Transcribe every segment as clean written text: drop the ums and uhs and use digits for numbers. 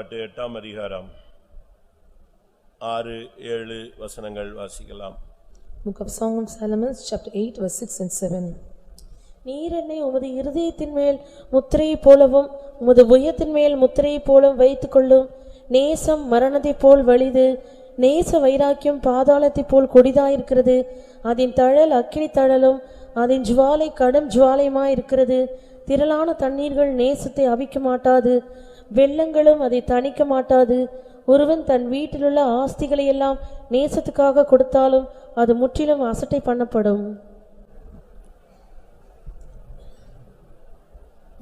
பாட்டு 8ஆம் அதிகாரம் 6-7 வசனங்கள் வாசிக்கலாம். Book of Song of Solomon, chapter 8, verse 6 and 7. நீர் என்னை உமது இருதயத்தின் மேல் முத்திரையை போலவும் உமது புயத்தின் மேல் முத்திரையை போலவும் வைத்துக்கொள்ளும். நேசம் மரணத்தை போல் வலிது, நேச வைராக்கியம் பாதாளத்தை போல் கொடிதாயிருக்கிறது. அதன் தழல் அக்கினி தழலும் அதன் ஜுவாலை கடும் ஜுவாலையுமாயிருக்கிறது. திரளான தண்ணீர்கள் நேசத்தை அவிக்க மாட்டாது, வெள்ளங்களும் அதை தணிக்க மாட்டாது. ஒருவன் தன் வீட்டிலுள்ள ஆஸ்திகளை எல்லாம் நேசத்துக்காக கொடுத்தாலும் அது முற்றிலும் அசட்டை பண்ணப்படும்.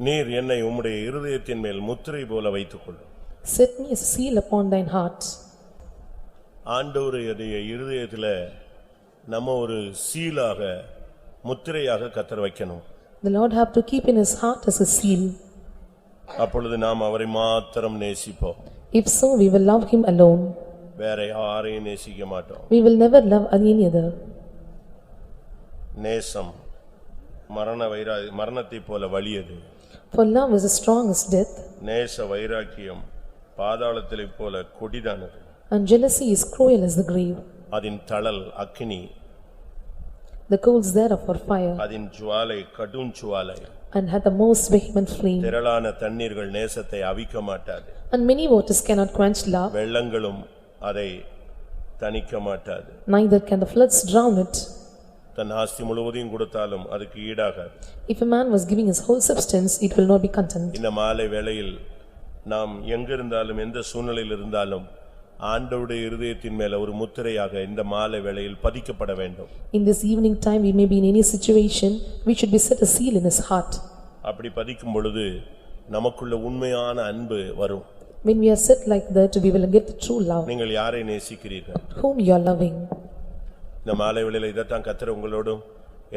நீர் என்னை உம்முடைய இருதயத்தின் மேல் முத்திரை போல வைத்துக்கொள்ளும். Set me as a seal upon thine heart. ஆண்டவருடைய இருதயத்திலே நம்ம ஒரு சீலாக முத்திரையாக கர்த்தர் வைக்கணும். The Lord have to keep in his heart as a seal. அப்பொழுது நாம் அவரை மாத்திரம் நேசிப்போம். If so, we will love him alone. வேற யாரையும் நேசிக்க மாட்டோம். We will never love any other. நேசம் மரணத்தை போல வலியது. For love is as strong as death. நேச வைராக்கியம் பாதாளத்திலே போல கொடிதானது. And jealousy is cruel as the grave. அதன் தழல் அக்கினி, The coals thereof are fire, அதன் ஜுவாலை கடும் ஜுவாலை. and hath the most vehement flame. திரளான தண்ணீர்கள் நேசத்தை அவிக்க மாட்டாது. And many waters cannot quench love, வெள்ளங்களும் அதை தணிக்க மாட்டாது. neither can the floods drown it. தன் ஆஸ்தி முழுவதையும் கொடுத்தாலும் அதுக்கு ஈடாகாது. If a man was giving his whole substance, it will not be content. இந்த மாலை வேளையில் நாம் எங்கிருந்தாலும் எந்த சூழ்நிலையில் இருந்தாலும் ஆண்டவருடைய இருதயத்தின் மேல ஒரு முத்திரையாக இந்த மாலை வேளையில் பதிக்கப்பட வேண்டும். In this evening time, we may be in any situation, we should be set a seal in his heart. அப்படி பதிக்கும் பொழுது நமக்குள்ள உண்மையான அன்பு வரும். When we are set like that, we will get the true love. நீங்கள் யாரை நேசிக்கிறீர்கள்? Whom you are loving. இந்த மாலை வேளையில் இதைத்தான் கர்த்தர் உங்களோடும்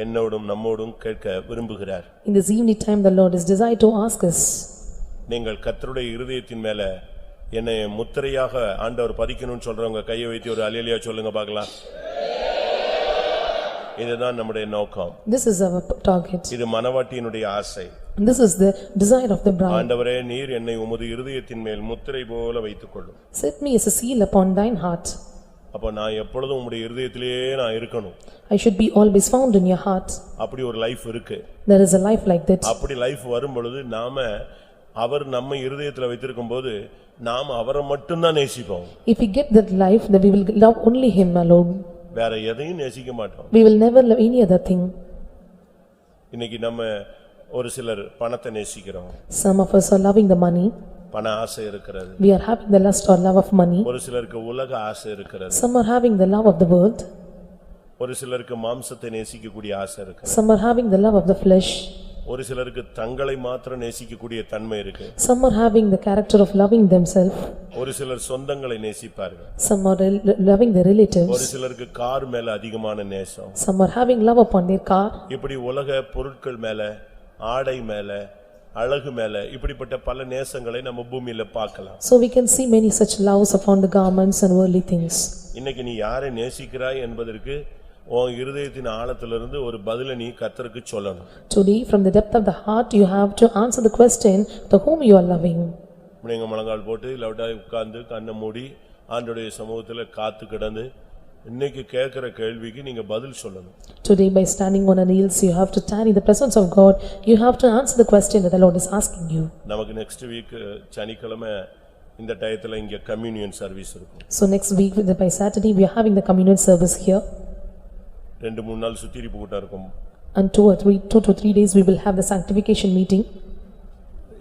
என்னோடும் நம்மோடும் கேட்க விரும்புகிறார். In this evening time, the Lord is desired to ask us. நீங்கள் கர்த்தருடைய இருதயத்தின் மேல என்னை முத்திரையாக ஆண்டவர் பதிக்கணும்னு சொல்றவங்க கையை வைத்து ஒரு அல்லேலூயா சொல்லுங்க பார்க்கலாம். இதுதான் நம்முடைய நோக்கம். This is our target. இது மனவாட்டியினுடைய ஆசை. This is the desire of the bride. ஆண்டவரே, நீர் என்னை உமது இருதயத்தின் மேல் முத்திரை போல வைத்துக்கொள்ளும். Set me as a seal upon thine heart. அப்ப நான் எப்பொழுதும் உம்முடைய இருதயத்திலேயே நான் இருக்கணும். I should be always found in your heart. அப்படி ஒரு லைஃப் இருக்கு. There is a life like that. அப்படி லைஃப் வரும் பொழுது நாம அவர் நம்ம இருதயத்துல வைத்திருக்கும்போது நாம் அவரை மட்டும் தான் நேசிப்போம். If we get that life, then we will love only him alone. வேற எதையும் நேசிக்க மாட்டோம். We will never love any other thing. இன்னைக்கு நம்ம ஒரு சிலர் பணத்தை நேசிக்கிறோம். Some of us are loving the money. பண ஆசை இருக்கிறது. We are having the lust or love of money. ஒரு சிலருக்கு உலக ஆசை இருக்கிறது. Some are having the love of the world. ஒரு சிலருக்கு மாம்சத்தை நேசிக்கக்கூடிய ஆசை இருக்கு. Some are having the love of the flesh. ஒரு சிலருக்கு தங்களை மாத்திரம் நேசிக்கக்கூடிய தன்மை இருக்கு. Some are having the character of loving themselves. ஒரு சிலர் சொந்தங்களை நேசிப்பார்கள். Some are loving their relatives. ஒரு சிலருக்கு கார் மேல அதிகமான நேசம். Some are having love upon their car. இப்படி உலக பொருட்கள் மேல, ஆடை மேல, அழகு மேல இப்படிப்பட்ட பல நேசங்களை நம்ம பூமியில பார்க்கலாம். So we can see many such loves upon the garments and worldly things. இன்னைக்கு நீ யாரை நேசிக்கிறாய் என்பதற்கு உன் இருதயத்தின் ஆழத்திலிருந்து ஒரு பதிலை நீ கர்த்தருக்கு சொல்லணும். Today, from the depth of the heart, you have to answer the question to whom you are loving. நீங்க முழங்கால் போட்டு லவுடா உட்கார்ந்து கண்ணை மூடி ஆண்டவருடைய சமூகத்துல காத்து கிடந்து இன்னைக்கு கேட்கிற கேள்விக்கு நீங்க பதில் சொல்லணும். Today, by standing on your knees, you have to stand in the presence of God. You have to answer the question that the Lord is asking you. நமக்கு நெக்ஸ்ட் வீக் சனிக்கிழமை இந்த டயத்துல இங்க கம்யூனியன் சர்வீஸ் இருக்கும். So next week, by Saturday, we are having the communion service here. 2-3 நாள் சுத்திரிப்பு கூட்டம் இருக்கும். And 2 to 3 days, we will have the sanctification meeting.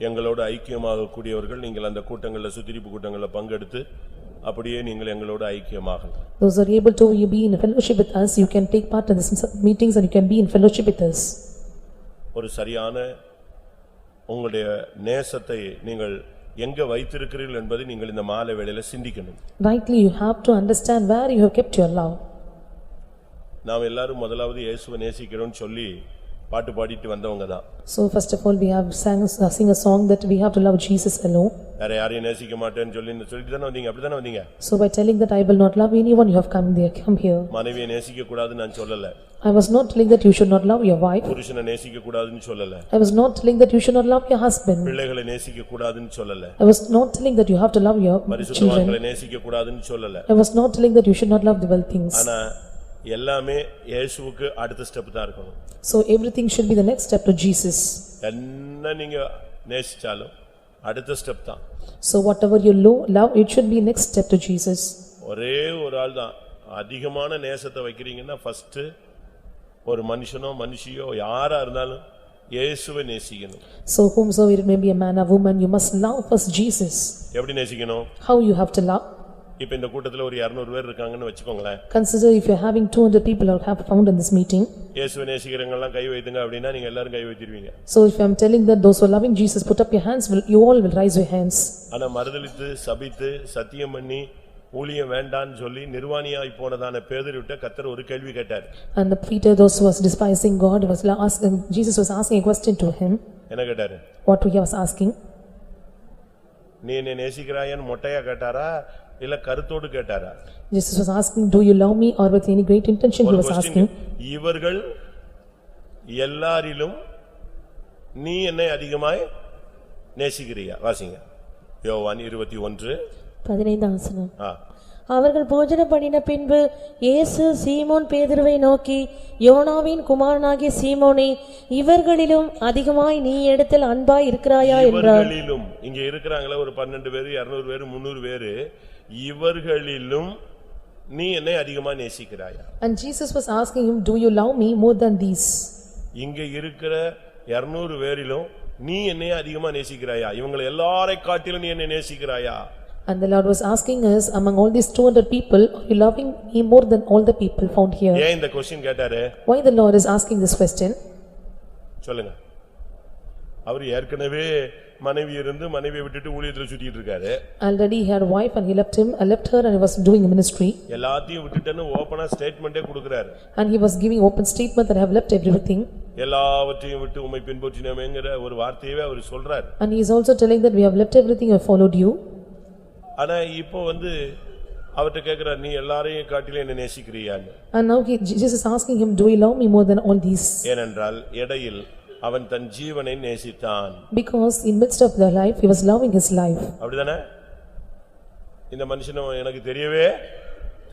எங்களோட ஐக்கியமாக கூடியவர்கள் நீங்கள் அந்த கூட்டங்கள்ல சுத்திரிப்பு கூட்டங்கள்ல பங்கெடுத்து அப்படியே நீங்கள் எங்களோட ஐக்கியமாகலாம். Those are able to be in fellowship with us, you can take part in these meetings and you can be in fellowship with us. ஒரு சரியான உங்களுடைய நேசத்தை நீங்கள் எங்க வைத்திருக்கிறீர்கள் என்பதை நீங்கள் இந்த மாலை வேளையில சிந்திக்கணும். Rightly, you have to understand where you have kept your love. நாம் எல்லாரும் முதலாவது இயேசுவை நேசிக்கிறோம்னு சொல்லி பாட்டு பாடிட்டு வந்தவங்க தான். So first of all we have sing a song that we have to love Jesus alone. வேற யாரையும் நேசிக்க மாட்டேன்னு சொல்லிட்டு தானே வந்தீங்க, அப்படி தானே வந்தீங்க? So by telling that I will not love anyone, you have come here. மனைவியை நேசிக்க கூடாதுன்னு நான் சொல்லல. I was not telling that you should not love your wife. புருஷனை நேசிக்க கூடாதுன்னு சொல்லல. I was not telling that you should not love your husband. பிள்ளைகளை நேசிக்க கூடாதுன்னு சொல்லல. I was not telling that you have to love your children. பரிசுத்தவான்களை நேசிக்க கூடாதுன்னு சொல்லல. I was not telling that you should not love the well things. ஆனா எல்லாமே இயேசுவுக்கு அடுத்த ஸ்டெப் தான் இருக்கணும். So everything should be the next step to Jesus. என்ன நீங்க நேசிச்சாலும் அடுத்த ஸ்டெப் தான். So whatever you love, it should be next step to Jesus. ஒரே ஒரு ஆள் தான் அதிகமான நேசத்தை வைக்கிறீங்கன்னா ஃபர்ஸ்ட் ஒரு மனுஷனோ மனுஷியோ யாரா இருந்தாலும் இயேசுவை நேசிக்கணும். So whomsoever it may be a man or woman, you must love first Jesus. எப்படி நேசிக்கணும்? How you have to love? இப்ப இந்த கூட்டத்துல ஒரு 200 பேர் இருக்காங்கன்னு வெச்சுக்கோங்களேன். Consider if you are having 200 people or have found in this meeting. இயேசுவை நேசிக்கிறவங்க எல்லாம் கை வைத்துங்க அப்படினா நீங்க எல்லாரும் கை வைத்திருவீங்க. So if I am telling that those who are loving Jesus put up your hands, you all will raise your hands. ஆனா மறுதலித்து சபித்து சத்தியம் பண்ணி ஊழியம் வேண்டான்னு சொல்லி நிர்வாணியாய் போனதான பேதுருவிட்ட கர்த்தர் ஒரு கேள்வி கேட்டார். And the Peter, those who was despising God, was asking, Jesus was asking a question to him. என்ன கேட்டாரு? What he was asking? நீ என்னை நேசிக்கிறாயன்னு மொட்டையா கேட்டாரா இல்ல கருத்தோடு கேட்டாரா? Jesus was asking, do you love me, or with any great intention he was asking. இவர்கள் எல்லாரிலும் நீ என்னை அதிகமாய் நேசிக்கிறியா? வாசிங்க யோவான் 21:15. அவர்கள் போஜனம் பண்ணின பின்பு இயேசு சீமோன் பேதுருவை நோக்கி, யோனாவின் குமாரனாகிய சீமோனே, இவர்களிலும் அதிகமாய் நீ இடத்தில் அன்பாய் இருக்கிறாயா என்றார். இவர்களிலும் இங்க இருக்கிறாங்களே ஒரு 12 பேர் 200 பேர் 300 பேர், இவர்களிலும் நீ என்னை அதிகமா நேசிக்கிறாயா? And Jesus was asking him, do you love me more than these? இங்க இருக்கிற 200 பேரிலும் நீ என்னை அதிகமா நேசிக்கிறாயா? இவங்களை எல்லாரை காட்டிலும் நீ என்னை நேசிக்கிறாயா? And the Lord was asking us, among all these 200 people, are you loving me more than all the people found here? ஏன் இந்த क्वेश्चन கேட்டாரு? Why the Lord is asking this question? சொல்லுங்க. அவர் ஏற்கனவே மனைவி இருந்து மனைவியை விட்டுட்டு ஊழியத்துல சுத்திட்டு இருக்காரு. Already he had a wife and he left her and he was doing a ministry. எல்லாத்தையும் விட்டுட்டேன்னு ஓபனா ஸ்டேட்மென்ட்டே கொடுக்கிறாரு. And he was giving open statement that I have left everything. எல்லாவற்றையும் விட்டு உம்மை பின்பற்றினோம்ங்கற ஒரு வார்த்தையவே அவர் சொல்றார். And he is also telling that we have left everything and followed you. ஆனா இப்போ அவர்ட்ட கேக்குறார், நீ எல்லாரையும் காட்டிலும் என்னை நேசிக்கிறியான்னு. And now Jesus is asking him, do you love me more than all these? ஏனென்றால் இடையில் அவன் தன் ஜீவனை நேசித்தான். Because in midst of the life he was loving his life. அப்படிதானே? இந்த மனுஷனை எனக்கு தெரியவே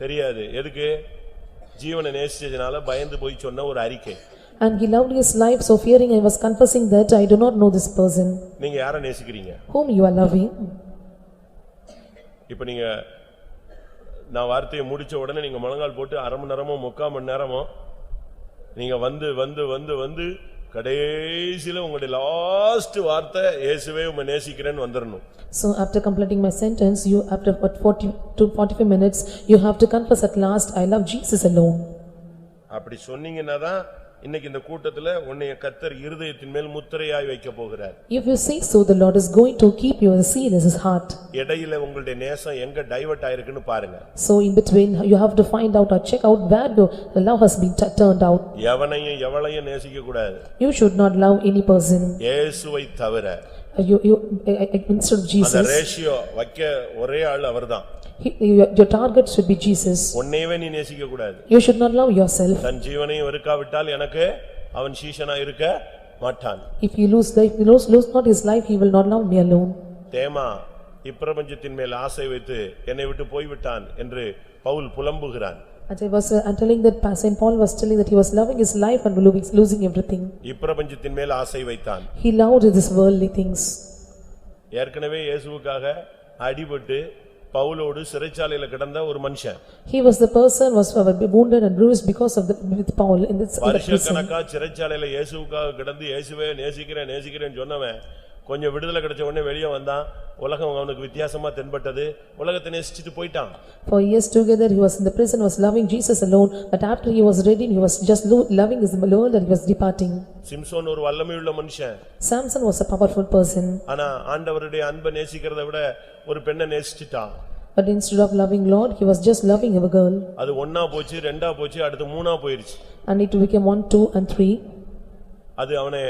தெரியாது. எதுக்கு? ஜீவனை நேசிச்சதனால பயந்து போய் சொன்ன ஒரு அறிக்கை. And he loved his life, so fearing and was confessing that I do not know this person. நீங்க யாரை நேசிக்கிறீங்க? Whom you are loving? இப்ப நீங்க நான் வார்த்தையை முடிச்ச உடனே நீங்க முழங்கால் போட்டு அரை மணி நேரமோ 3/4 மணி நேரமோ நீங்க வந்து கடைசில உங்களுடைய லாஸ்ட் வார்த்தை இயேசுவே உம்மை நேசிக்கிறேன்னு வந்துறணும். So after completing my sentence, you after 40 to 45 minutes you have to confess at last, I love Jesus alone. அப்படி சொன்னீங்கன்னா தான் இன்னைக்கு இந்த கூட்டத்துல உன்னைய கர்த்தர் இருதயத்தின் மேல் முத்திரையாய் வைக்க போகிறார். If you say so, the Lord is going to keep your seal in his heart. இடையில உங்களுடைய நேசம் எங்க டைவர்ட் ஆயிருக்குன்னு பாருங்க. So in between you have to find out or check out where the love has been turned out. எவனையும் எவளையும் நேசிக்க கூடாது. You should not love any person. இயேசுவை தவிர. Instead of Jesus. அந்த ரேஷியோ வைக்க ஒரே ஆள் அவர்தான். Your target should be Jesus. உன்னையவே நீ நேசிக்க கூடாது. You should not love yourself. தன் ஜீவனையும் வெறுக்காவிட்டால் எனக்கு அவன் சீஷனா இருக்க மாட்டான். If he lose not his life, he will not love me alone. தேமா இப்பிரபஞ்சத்தின் மேல் ஆசை வைத்து என்னை விட்டு போய்விட்டான் என்று Pavul புலம்புகிறான். And I was telling that Saint Paul was telling that he was loving his life and losing everything. இப்பிரபஞ்சத்தின் மேல் ஆசை வைத்தான். He loved these worldly things. ஏற்கனவே இயேசுவுக்காக அடிபட்டு பவுலோடு சிறைச்சாலையில கிடந்த ஒரு மனுஷன். He was the person was wounded and bruised because of with Paul in this prison. வருஷக்கணக்கா சிறைச்சாலையில இயேசுவுக்காக கிடந்து இயேசுவே நேசிக்கிறேன்னு சொன்னவன் கொஞ்சம் விடுதலை கிடைச்ச உடனே வெளியே வந்தான். உலகம் அவனுக்கு வித்தியாசமா தென்பட்டது. உலகத்தை நேசிச்சிட்டு போய்ட்டான். For years together he was in the prison, was loving Jesus alone, but after he was ready he was just loving his Lord and he was departing. Samson ஒரு வல்லமையுள்ள மனுஷன். Samson was a powerful person. ஆனா ஆண்டவருடைய அன்பை நேசிக்கிறதை விட ஒரு பெண்ணை நேசிச்சிட்டான். But instead of loving Lord, he was just loving a girl. அது ஒண்ணா போச்சு, ரெண்டா போச்சு, அடுத்து மூணா போயிருச்சு. And it became 1, 2 and 3. அது அவனை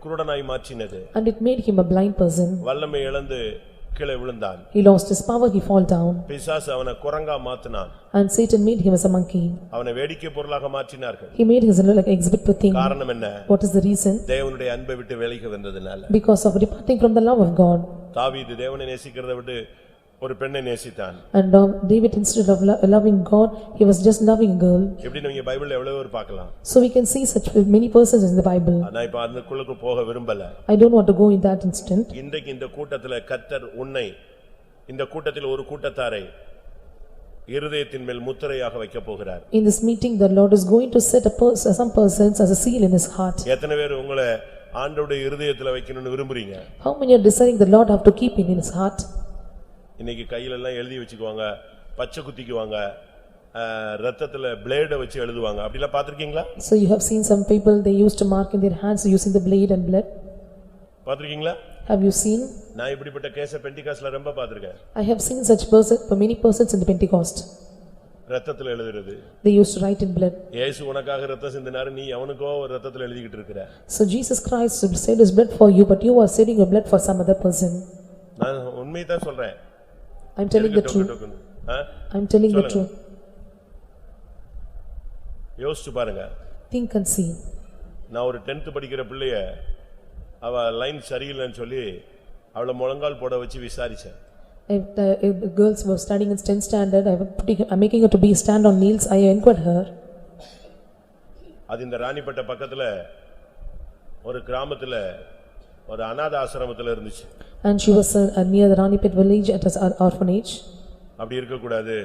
குருடனாய் மாற்றினது. And it made him a blind person. வல்லமை இழந்து கீழே விழுந்தான். He lost his power, he fall down. பிசாசு அவனை குரங்கா மாத்தினான். And Satan made him as a monkey. அவனை வேடிக்கை பொருளாக மாற்றினார்கள். He made him like exhibit thing. காரணம் என்ன? What is the reason? தேவனுடைய அன்பை விட்டு விலகி வந்ததனால. Because of departing from the love of God. தாவீது தேவனை நேசிக்கிறதை விட்டு ஒரு பெண்ணை நேசித்தான். And David, instead of loving God, he was just loving a girl. இப்படி நீங்க பைபிள்ல எவ்வளவு பேர் பார்க்கலாம். So we can see such many persons in the Bible. நான் இப்ப அதுக்குள்ள போக விரும்பல. I don't want to go in that instant. இன்றைக்கு இந்த கூட்டத்துல கர்த்தர் உன்னை இந்த கூட்டத்தில் ஒரு கூட்டத்தாரை இருதயத்தின் மேல் முத்திரையாக வைக்க போகிறார். In this meeting the Lord is going to set some persons as a seal in his heart. எத்தனை பேர் உங்களை ஆண்டவருடைய இருதயத்துல வைக்கணும்னு விரும்புறீங்க? How many are desiring the Lord have to keep in his heart? இன்னைக்கு கையில எல்லாம் எழுதி வச்சுக்குவாங்க, பச்சை குத்திக்குவாங்க, ரத்தத்துல பிளேட வச்சு எழுதுவாங்க. அப்படி எல்லாம் பாத்திருக்கீங்களா? So you have seen some people they used to mark in their hands using the blade and blood. பாத்திருக்கீங்களா? Have you seen? நான் இப்படிப்பட்ட கேஸ பெண்டிகாஸ்ட்ல ரொம்ப பாத்திருக்கேன். I have seen such many persons in the Pentecost. ரத்தத்துல எழுதுறது. They used to write in blood. இயேசு உனக்காக ரத்தம் சிந்தினாரு, நீ அவனுக்கோ ரத்தத்துல எழுதிக்கிட்டு இருக்கற. So Jesus Christ shed his blood for you, but you are shedding your blood for some other person. நான் உண்மையை தான் சொல்றேன். I'm telling the truth. I'm telling the truth. யோசிச்சு பாருங்க. Think and see. நான் ஒரு 10th படிக்கிற பிள்ளைய அவ லைன் சரியில்லைன்னு சொல்லி அவளை முழங்கால் போட வச்சு விசாரிச்சேன். If the girls were studying in 10th standard, I'm making her to be stand on knees. I inquired her. அது இந்த ராணிப்பட்ட பக்கத்துல ஒரு கிராமத்துல ஒரு அநாத ஆசிரமத்துல இருந்துச்சு. And she was near the Ranipet village at an orphanage. அப்படி இருக்க கூடாது,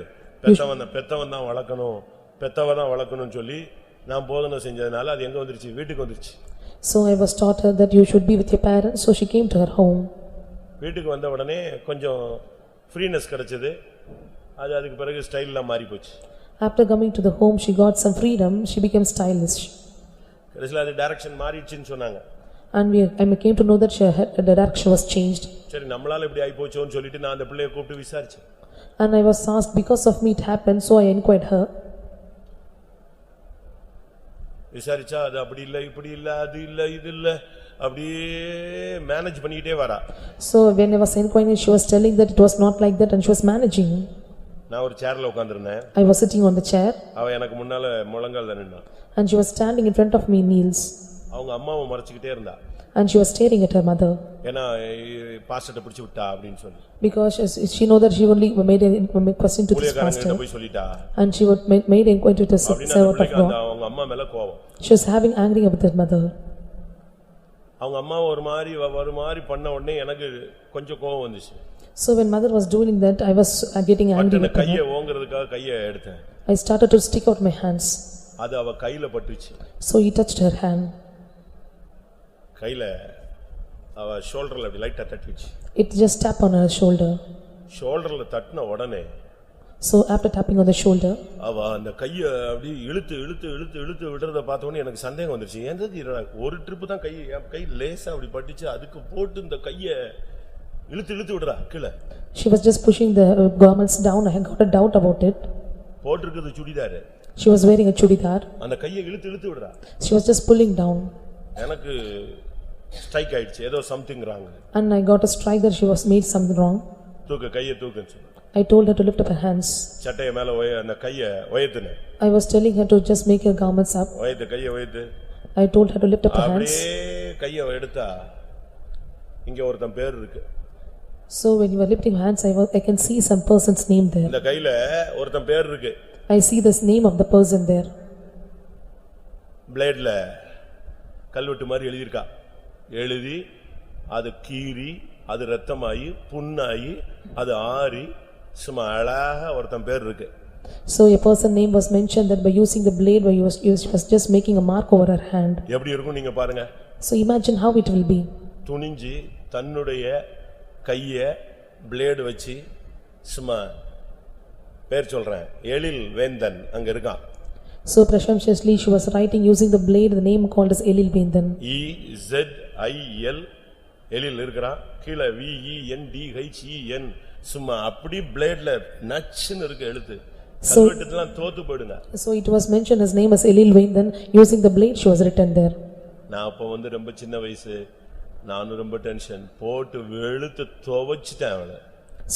பெத்தவன் தான் வளர்க்கணும், பெத்தவன் தான் வளர்க்கணும்னு சொல்லி நான் போதனை செஞ்சதனால அது எங்க வந்துருச்சு, வீட்டுக்கு வந்துருச்சு. So I was taught her that you should be with your parents, so she came to her home. வீட்டுக்கு வந்த உடனே கொஞ்சம் ஃப்ரீனஸ் கிடைச்சது, அது அதுக்கு பிறகு ஸ்டைலா மாறி போச்சு. After coming to the home she got some freedom, she became stylish. கடைசில அது டைரக்ஷன் மாறிடுச்சுன்னு சொன்னாங்க. And I came to know that the direction was changed. சரி நம்மளால இப்படி ஆயி போச்சோன்னு சொல்லிட்டு நான் அந்த பிள்ளையை கூப்பிட்டு விசாரிச்சேன். And I was asked because of me it happened, so I inquired her. விசாரிச்சா அது அப்படி இல்ல இப்படி இல்ல அது இல்ல இது இல்ல அப்படியே மேனேஜ் பண்ணிட்டே வரா. So when I was inquiring, she was telling that it was not like that and she was managing. நான் ஒரு சேர்ல உட்கார்ந்திருந்தேன். I was sitting on the chair. அவ எனக்கு முன்னால முழங்கால்ல நின்னா. And she was standing in front of me kneels. அவங்க அம்மாவை மறைச்சிட்டே இருந்தா. And she was staring at her mother. ஏனா பாஸ்டர்ட்ட பிடிச்சு விட்டா அப்படினு சொல்லி. Because she know that she only made a question to this pastor. போய் சொல்லிட்டா. And she would made inquiry to the servant of God. அவங்க அம்மா மேல கோவம். She was having angry with her mother. அவங்க அம்மா ஒரு மாதிரி பண்ண உடனே எனக்கு கொஞ்சம் கோவம் வந்துச்சு. So when mother was doing that, I was getting angry with her. கையை ஓங்கறதுக்காக கையை எடுத்தேன். I started to stick out my hands. அது அவ கையில பட்டுச்சு. So he touched her hand. கையில அவ ஷோல்டர்ல அப்படி லைட்டா தட்டிச்சு. It just tap on her shoulder. ஷோல்டர்ல தட்டின உடனே So after tapping on the shoulder, அவ அந்த கையை அப்படி இழுத்து விடுறத பார்த்த உடனே எனக்கு சந்தேகம் வந்துருச்சு. ஏன்டா ஒரு ட்ரிப் தான் கை லேசா அப்படி பட்டுச்சு, அதுக்கு போட்டு இந்த கையை இழுத்து விடுறா கீழே. She was just pushing the garments down. I got a doubt about it. போட்டிருக்கிறது churidar. She was wearing a chudidar. அந்த கையை இழுத்து விடுறா. She was just pulling down. எனக்கு ஸ்ட்ரைக் ஆயிடுச்சு, ஏதோ something wrong. And I got a strike that she was made something wrong. கையை தூக்குன்னு சொன்னா. I told her to lift up her hands. சட்டைய மேல அந்த கையை உயர்த்துனே. I was telling her to just make her garments up. கையை உயர்த்து. I told her to lift up her hands. அப்படியே கையை எடுத்தா இங்க ஒருத்தன் பேர் இருக்கு. So when you were lifting hands, I can see some person's name there. இந்த கையில ஒருத்தன் பேர் இருக்கு. I see this name of the person there. பிளேட்ல கல்வெட்டு மாதிரி எழுதி இருக்கா. எழுதி அது கீறி அது ரத்தமாயி புண்ணாயி அது ஆறி சும்மா அழகா ஒருத்தன் பேர் இருக்கு. So a person name was mentioned that by using the blade where she was just making a mark over her hand. எப்படி இருக்கும் நீங்க பாருங்க. So imagine how it will be. துணிஞ்சி தன்னுடைய கையை பிளேட் வச்சு சும்மா பேர் சொல்றேன் எழில் வேந்தன் அங்க இருக்கான். So presumptuously she was writing using the blade, the name called as Elil Vendan. EZIL எழில் இருக்கறான், கீழ VENDHEN சும்மா அப்படி பிளேட்ல நச்சுன்னு இருக்கு எழுத்து. கல்வெட்டுலாம் தோத்து போடுங்க. So it was mentioned his name as Elil Vendan, using the blade she was written there. நான் அப்ப ரொம்ப சின்ன வயசு, நானும் ரொம்ப டென்ஷன் போட்டு வெளுத்து துவைச்சிட்டேன் அவளை.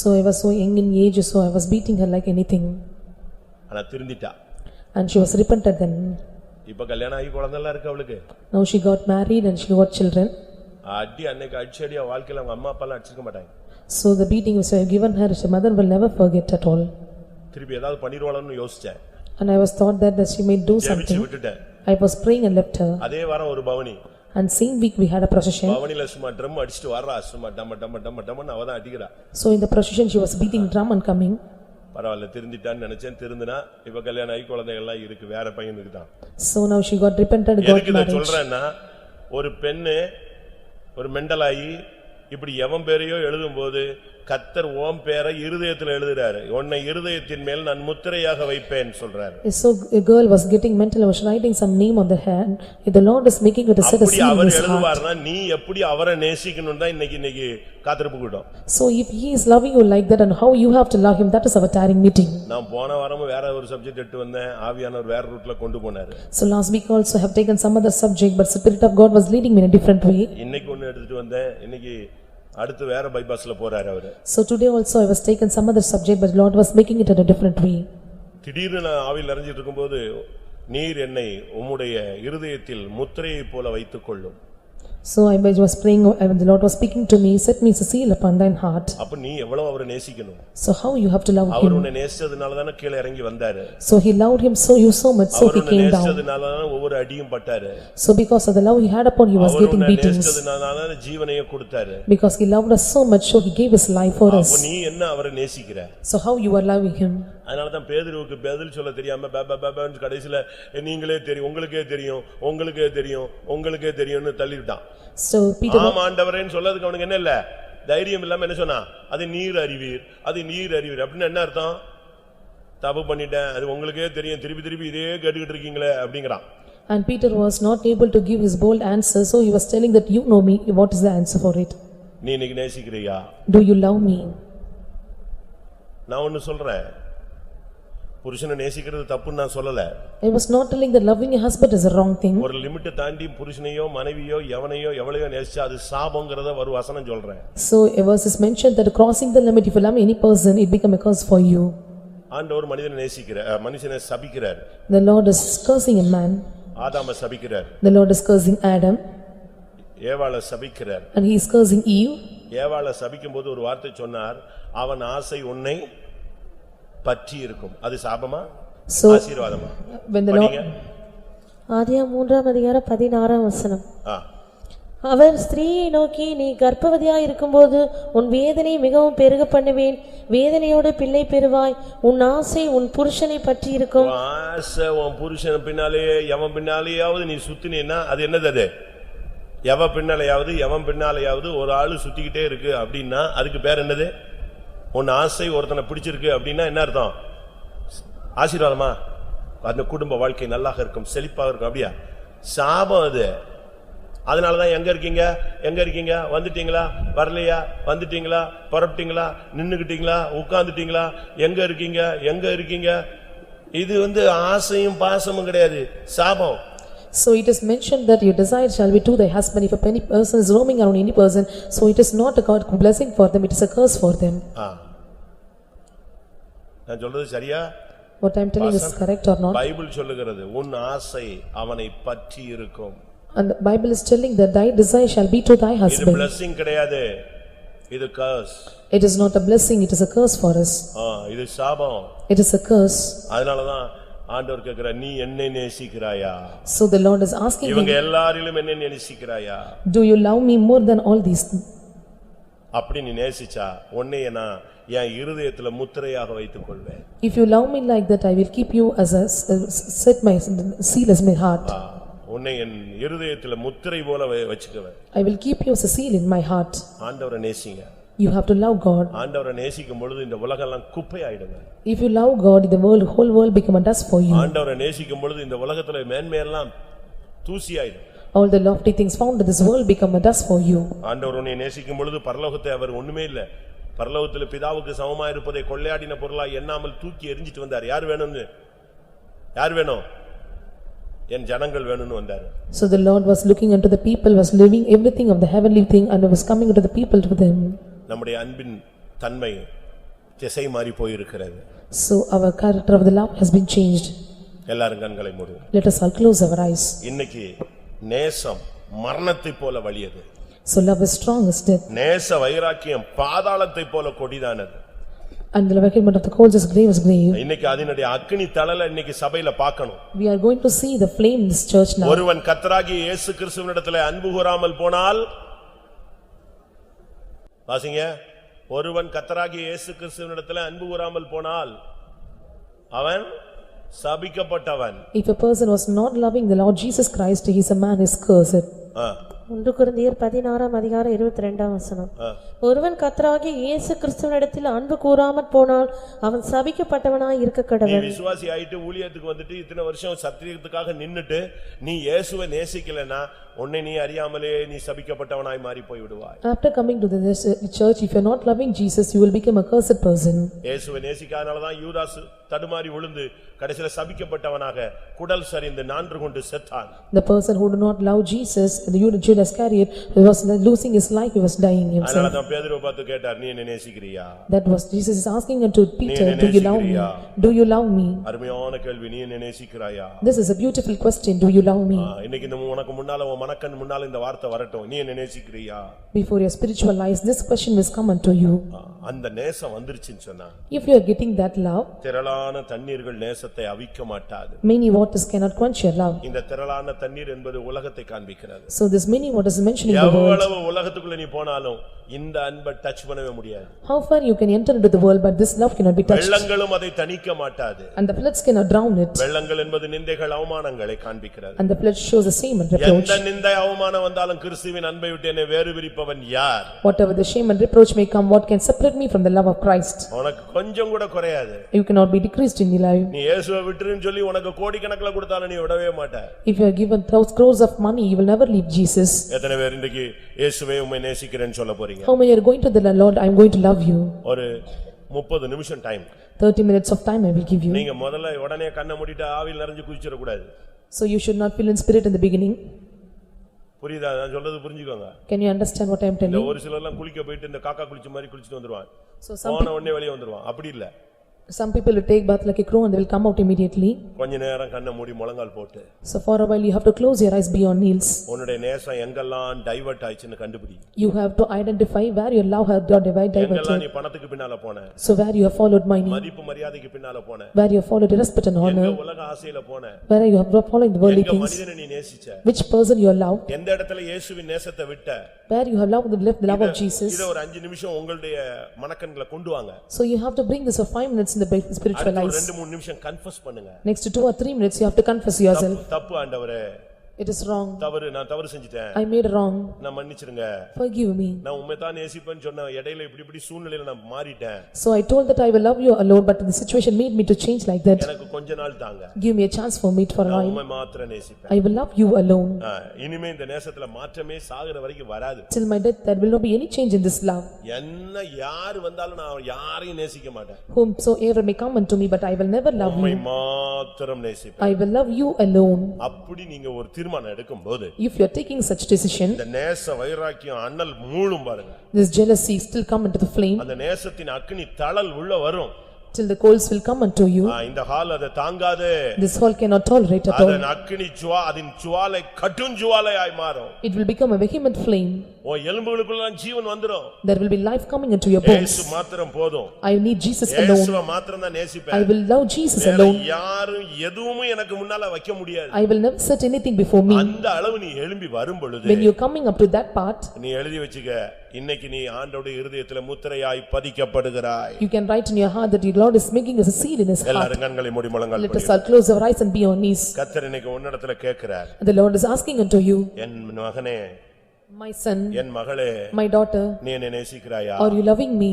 So I was so young in age, so I was beating her like anything. ஆனா திருந்திட்டா. And she was repented then. இப்ப கல்யாணம் ஆகி குழந்தைலாம் இருக்கு அவளுக்கு. Now she got married and she got children. அடி அன்னைக்கு அடிச்சடி வாழ்க்கையில அவங்க அம்மா அப்பா எல்லாம் அடிச்சிருக்க மாட்டாங்க. So the beating which I have given her, her mother will never forget at all. திருப்பி ஏதாவது பண்ணிடுவாளன்னு யோசிச்சேன். And I was thought that she may do something. I was praying and left her. அதே வாரம் ஒரு பவனி. And same week we had a procession. பவனில சும்மா drum அடிச்சிட்டு வரா, சும்மா டம்ம டம்ம டம்ம டம்மன்னு அவதான் அடிக்கிறா. So in the procession she was beating drum and coming. பரவாயில்லை திருந்திட்டான்னு நினைச்சேன். திருந்தினா இப்ப கல்யாணம் ஆகி குழந்தைகள் எல்லாம் இருக்கு, வேற பையனுக்கு தான். So now she got repented, got married. எதுக்கு சொல்றேன்னா, ஒரு பெண்ணு ஒரு மெண்டலாயி இப்படி எவன் பேரையோ எழுதும்போது கர்த்தர் ஓம் பேரை இருதயத்தில் எழுதுறாரு. உன்னை இருதயத்தின் மேல் நான் முத்திரையாக வைப்பேன் சொல்றாரு. So a girl was getting mental, was writing some name on the hand. If the Lord is making her to set a seal in his heart. அவர் எழுதுவார்னா நீ எப்படி அவரை நேசிக்கணும் தான் இன்னைக்கு காத்திருப்பு கூட்டம். So if he is loving you like that and how you have to love him, that is our tiring meeting. நான் போன வாரமும் வேற ஒரு சப்ஜெக்ட் எடுத்து வந்தேன், ஆவியானவர் வேற ரூட்ல கொண்டு போனாரு. So last week also have taken some other subject, but Spirit of God was leading me in a different way. இன்னைக்கு ஒன்னு எடுத்துட்டு வந்தேன், இன்னைக்கு அடுத்து வேற பைபாஸ்ல போறாரு அவரு. So today also I was taken some other subject, but Lord was making it in a different way. திடீர்னு நான் ஆவியில் நிறைஞ்சிட்டு இருக்கும்போது நீர் என்னை உம்முடைய இருதயத்தில் முத்திரையைப் போல வைத்துக் கொள்ளும். So I was praying, and the Lord was speaking to me, set me a seal upon thine heart. அப்ப நீ எவ்வளவு அவரை நேசிக்கணும். So how you have to love him. அவர் உன்னை நேசிச்சதுனால தான கீழ இறங்கி வந்தாரு. So he loved him so you so much, so he came down. நேசிச்சதுனால தான ஒவ்வொரு அடியும் பட்டாரு. So because of the love he had upon you, he was getting beatings. நேசிச்சதுனால தான ஜீவனையே கொடுத்தாரு. Because he loved us so much, so he gave his life for us. அப்ப நீ என்ன அவரை நேசிக்கிற? So how you are loving him. அதனால தான் பேதுருவுக்கு பதில் சொல்ல தெரியாம பாபான்னு கடைசில நீங்களே தெரியும், உங்களுக்கே தெரியும், உங்களுக்கே தெரியும், உங்களுக்கே தெரியும்னு தள்ளிட்டான். So Peter, ஆமா ஆண்டவரேன்னு சொல்லதுக்கு அவனுக்கு என்ன இல்ல, தைரியம் இல்லாம என்ன சொன்னா, அது நீர் அறிவீர், அது நீர் அறிவீர். அப்படின்னு என்ன அர்த்தம்? தப்பு பண்ணிட்டேன், அது உங்களுக்கே தெரியும், திருப்பி திருப்பி இதே கேட்டுக்கிட்டு இருக்கீங்களே அப்படிங்கிறான். And Peter was not able to give his bold answer, so he was telling that you know me, what is the answer for it? நீ இன்னைக்கு நேசிக்கிறியா? Do you love me? நான் ஒன்னு சொல்றேன், புருஷனை நேசிக்கிறது தப்புன்னு நான் சொல்லல. I was not telling that loving your husband is a wrong thing. ஒரு லிமிட் தாண்டி புருஷனையோ மனைவியோ எவனையோ எவளையோ நேசிச்சா அது சாபம்ங்கறத ஒரு வசனம் சொல்றேன். So a verse is mentioned that crossing the limit, if you love any person, it become a curse for you. ஆண்டவர் மனிதனை நேசிக்கிறார், மனுஷனை சபிக்கிறார். The Lord is cursing a man. ஆதாமை சபிக்கிறார். The Lord is cursing Adam. ஏவாளை சபிக்கிறார். And he is cursing Eve. ஏவாளை சபிக்கும்போது ஒரு வார்த்தை சொன்னார், அவன் ஆசை உன்னை பற்றி இருக்கும். அது சாபமா ஆசீர்வாதமா? When the Lord ஆதியாகமம் 3:16 அவர் ஸ்திரீயை நோக்கி, நீ கர்ப்பவதியாய் இருக்கும்போது உன் வேதனை மிகவும் பெருக பண்ணுவேன், வேதனையோடு பிள்ளை பெறுவாய், உன் ஆசை உன் புருஷனை பற்றி இருக்கும். ஆசை உன் புருஷன் பின்னாலே எவன் பின்னாலேயாவது நீ சுத்தினீன்னா அது என்னது? அது எவ பின்னாலேயாவது எவன் பின்னாலேயாவது ஒரு ஆளு சுத்திக்கிட்டே இருக்கு அப்படின்னா அதுக்கு பேர் என்னது? உன் ஆசை ஒருத்தனை பிடிச்சிருக்கு அப்படின்னா என்ன அர்த்தம்? ஆசீர்வாதமா? அந்த குடும்ப வாழ்க்கை நல்லாக இருக்கும், செழிப்பாக இருக்கும். அப்படியா? சாபம் அது. அதனாலதான் எங்க இருக்கீங்க, வந்துட்டீங்களா, வரலையா, வந்துட்டீங்களா, புறப்பட்டீங்களா, நின்னுக்கிட்டீங்களா, உட்கார்ந்துட்டீங்களா, எங்க இருக்கீங்க? இது ஆசையும் பாசமும் கிடையாது, சாபம். So it is mentioned that your desire shall be to thy husband. If any person is roaming around any person, so it is not a God blessing for them, it is a curse for them. நான் சொல்றது சரியா? What I am telling is correct or not? Bible சொல்லுகிறது உன் ஆசை அவனை பற்றி இருக்கும். And the Bible is telling that thy desire shall be to thy இது husband. blessing கிடையாது, இது curse. It is not a blessing, it is a curse for us. இது சாபம். It is a curse. அதனாலதான் ஆண்டவர் கேக்குறார், நீ என்னை நேசிக்கிறாயா? So the Lord is asking இவங்க him, எல்லாரிலும் என்னை நேசிக்கிறாயா? do you love me more than all these? அப்படி நீ நேசிச்சா உன்னை நான் என் இருதயத்துல முத்திரையாக வைத்துக் கொள்வேன். If you love me like that, I will keep you as a set my seal as my heart. உன்னை என் இருதயத்துல முத்திரை போல வச்சுக்குவேன். I will keep you as a seal in my heart. ஆண்டவரை நேசிங்க. You have to love God. ஆண்டவரை நேசிக்கும் பொழுது இந்த உலகம் எல்லாம் குப்பை ஆயிடுங்க. If you love God, the whole world become a dust for you. ஆண்டவரை நேசிக்கும் பொழுது இந்த உலகத்துல மேன்மையெல்லாம் தூசி ஆயிடும். All the lofty things found in this world become a dust for you. ஆண்டவர் உன்னை நேசிக்கும் பொழுது பரலோகத்தை அவர் ஒண்ணுமே இல்ல, பரலோகத்துல பிதாவுக்கு சமமா இருப்பதை கொள்ளையாடின பொருளா எண்ணாமல் தூக்கி எறிஞ்சிட்டு வந்தார். யார் வேணும்? என் ஜனங்கள் வேணும்னு வந்தாரு. So the Lord was looking unto the people, was leaving everything of the heavenly thing and was coming unto the people to them. நம்முடைய அன்பின் தன்மை திசை மாறி போயிருக்கிறது. So our character of the love has been changed. எல்லாரும் கண்களை மூடுவோம். Let us all close our eyes. இன்னைக்கு நேசம் மரணத்தை போல வலியது. So love is strong as death. நேச வைராக்கியம் பாதாளத்தை போல கொடிதானது. And the vehement of the coals is grave as grave. இன்னைக்கு அதனுடைய அக்கினி தழலை இன்னைக்கு சபையில பார்க்கணும். We are going to see the flame in this church now. ஒருவன் கர்த்தராகிய இயேசு கிறிஸ்துவினிடத்திலே அன்பு கூராமல் போனால் வாசிங்க, ஒருவன் கர்த்தராகிய இயேசு கிறிஸ்துவினிடத்திலே அன்பு கூராமல் போனால் அவன் சபிக்கப்பட்டவன். If a person was not loving the Lord Jesus Christ, he is a man is cursed. 1 கொரிந்தியர் 16:22 ஒருவன் கர்த்தராகிய இயேசு கிறிஸ்துவினிடத்தில் அன்பு கூராமற் போனால் அவன் சபிக்கப்பட்டவனாய் இருக்க கடவன். நீ விசுவாசி ஆயிட்டு ஊழியத்துக்கு வந்துட்டு இத்தனை வருஷம் சத்தியத்துக்காக நின்னுட்டு நீ இயேசுவை நேசிக்கலனா உன்னை நீ அறியாமலே நீ சபிக்கப்பட்டவனாய் மாறி போய் விடுவாய். After coming to the church, if you are not loving Jesus, you will become a cursed person. இயேசுவை நேசிக்காதனால தான் யூதாஸ் தடுமாறி விழுந்து கடைசில சபிக்கப்பட்டவனாக குடல் சரிந்து நான்று கொண்டு செத்தான். The person who did not love Jesus, the Judas Iscariot, was losing his life, he was dying himself. அதனால தான் பேதுருவை பார்த்து கேட்டார், நீ என்னை நேசிக்கிறியா? That was Jesus is asking unto Peter, do you love me? Do you love me? அருமையான கேள்வி, நீ என்னை நேசிக்கிறாயா? This is a beautiful question, do you love me? இன்னைக்கு இந்த உனக்கு முன்னால உன் மனக்கண் முன்னால இந்த வார்த்தை வரட்டும், நீ என்னை நேசிக்கிறியா? Before your spiritual eyes, this question will come unto you. அந்த நேசம் வந்துருச்சுன்னு சொன்னா, if you are getting that love, திரளான தண்ணீர்கள் நேசத்தை அவிக்க மாட்டாது. Many waters cannot quench your love. இந்த திரளான தண்ணீர் என்பது உலகத்தை காண்பிக்கிறது. So this many waters mentioned in the world. எவ்வளவு உலகத்துக்குள்ள நீ போனாலும் இந்த அன்பை டச் பண்ணவே முடியாது. How far you can enter into the world, but this love cannot be touched. வெள்ளங்களும் அதை தணிக்க மாட்டாது. And the floods cannot drown it. வெள்ளங்கள் என்பது நிந்தைகள் அவமானங்களை காண்பிக்கிறது. And the flood shows the shame and reproach. எந்த நிந்தை அவமானம் வந்தாலும் கிறிஸ்துவின் அன்பை விட்டு என்னை வேறு பிரிப்பவன் யார்? Whatever the shame and reproach may come, what can separate me from the love of Christ? உனக்கு கொஞ்சம் கூட குறையாது. You cannot be decreased in your life. நீ இயேசுவை விட்டுருன்னு சொல்லி உனக்கு கோடிக்கணக்கில் கொடுத்தாலும் நீ விடவே மாட்ட. If you are given crores of money, you will never leave Jesus. எத்தனை பேர் இன்றைக்கு இயேசுவை உம்மை நேசிக்கிறேன்னு சொல்ல போறீங்க? How many are going to the Lord, I am going to love you? ஒரு 30 நிமிஷம் time. 30 minutes of time I will give you. நீங்க முதல்ல உடனே கண்ணை மூடிட்டு ஆவியில் நிறைஞ்சு குதிச்சிர கூடாது. So you should not feel in spirit in the beginning. புரியுதா? நான் சொல்றது புரிஞ்சுக்கோங்க. Can you understand what I am telling? ஒரு சிலர் எல்லாம் குளிக்க போயிட்டு இந்த காக்கா குளிச்ச மாதிரி குளிச்சிட்டு வந்துருவான். So போன உடனே வெளிய வந்துருவான். அப்படி இல்ல. Some people will take bath like a crow and they will come out immediately. கொஞ்ச நேரம் கண்ணை மூடி முழங்கால் போட்டு. So for a while you have to close your eyes, be on knees. உன்னுடைய நேசம் எங்கெல்லாம் டைவர்ட் ஆயிச்சுன்னு கண்டுபிடி. You have to identify where your love has got diverted. எங்கெல்லாம் நீ பணத்துக்கு பின்னால போன. So where you have followed money. மதிப்பு மரியாதைக்கு பின்னால போன. Where you have followed respect and honor. எங்க உலக ஆசையில போன. Where you have following the worldly things. எங்க மனிதனை நீ நேசிச்ச. Which person you have loved. எந்த இடத்துல இயேசுவின் நேசத்தை விட்ட. Where you have loved the love of Jesus. இத ஒரு 5 நிமிஷம் உங்களுடைய மனக்கண்களை கொண்டு வாங்க. So you have to bring this for 5 minutes in the spiritual life. 2-3 நிமிஷம் கன்ஃபஸ் பண்ணுங்க. Next to 2 or 3 minutes you have to confess yourself. தப்பு ஆண்டவரே. It is wrong. நான் தவறு செஞ்சிட்டேன். I made wrong. நான் மன்னிச்சிடுங்க. Forgive me. நான் உம்மை தான் நேசிப்பேன்னு சொன்ன இடையில இப்படி சூழ்நிலையில நான் மாறிட்டேன். So I told that I will love you alone, but the situation made me to change like that. எனக்கு கொஞ்ச நாள் தாங்க. Give me a chance for me for a நான் while. உம்மை மாத்திரம் நேசிப்பேன். I will love you alone. இனிமே இந்த நேசத்துல மாற்றமே சாகுற வரைக்கும் வராது. Till my death there will not be any change in this love. என்ன யார் வந்தாலும் நான் யாரையும் நேசிக்க மாட்டேன். Whomsoever may come unto me, but I will never love உம்மை you. மாத்திரம் நேசிப்பேன். I will love you alone. அப்படி நீங்க ஒரு தீர்மானம் எடுக்கும்போது If you are taking such decision, இந்த நேச வைராக்கியம் அனல் மூளும் பாருங்க. this jealousy still come into the flame. அந்த நேசத்தின் அக்கினி தழல் உள்ள வரும். Till the coals will come unto you. இந்த ஹால் அதை தாங்காது. This hall cannot tolerate at all. அதன் அக்கினி அதின் ஜுவாலை கடும் ஜுவாலையாய் மாறும். It will become a vehement flame. ஓ எலும்புகளுக்குள்ள ஜீவன் வந்துரும். There will be life coming into your bones. இயேசு மாத்திரம் போதும். I need Jesus alone. இயேசுவை மாத்திரம் தான் நேசிப்பேன். I will love Jesus alone. யாரும் எதுவும் எனக்கு முன்னால வைக்க முடியாது. I will never set anything before me. அந்த அளவு நீ எழும்பி வரும் பொழுது When you coming up to that part, நீ எழுதி வச்சுக்க, இன்னைக்கு நீ ஆண்டவருடைய இருதயத்திலே முத்திரையாய் பதிக்கப்படுகிறாய். you can write in your heart that your Lord is making us a seal in his heart. எல்லாரும் கண்களை மூடி முழங்கால் Let us all close our eyes and be on knees. கர்த்தர் இன்னைக்கு உன்னிடத்துல கேட்கிறார். The Lord is asking unto you, என் மகனே, my son, என் மகளே, my daughter, நீ என்னை நேசிக்கிறாயா? are you loving me?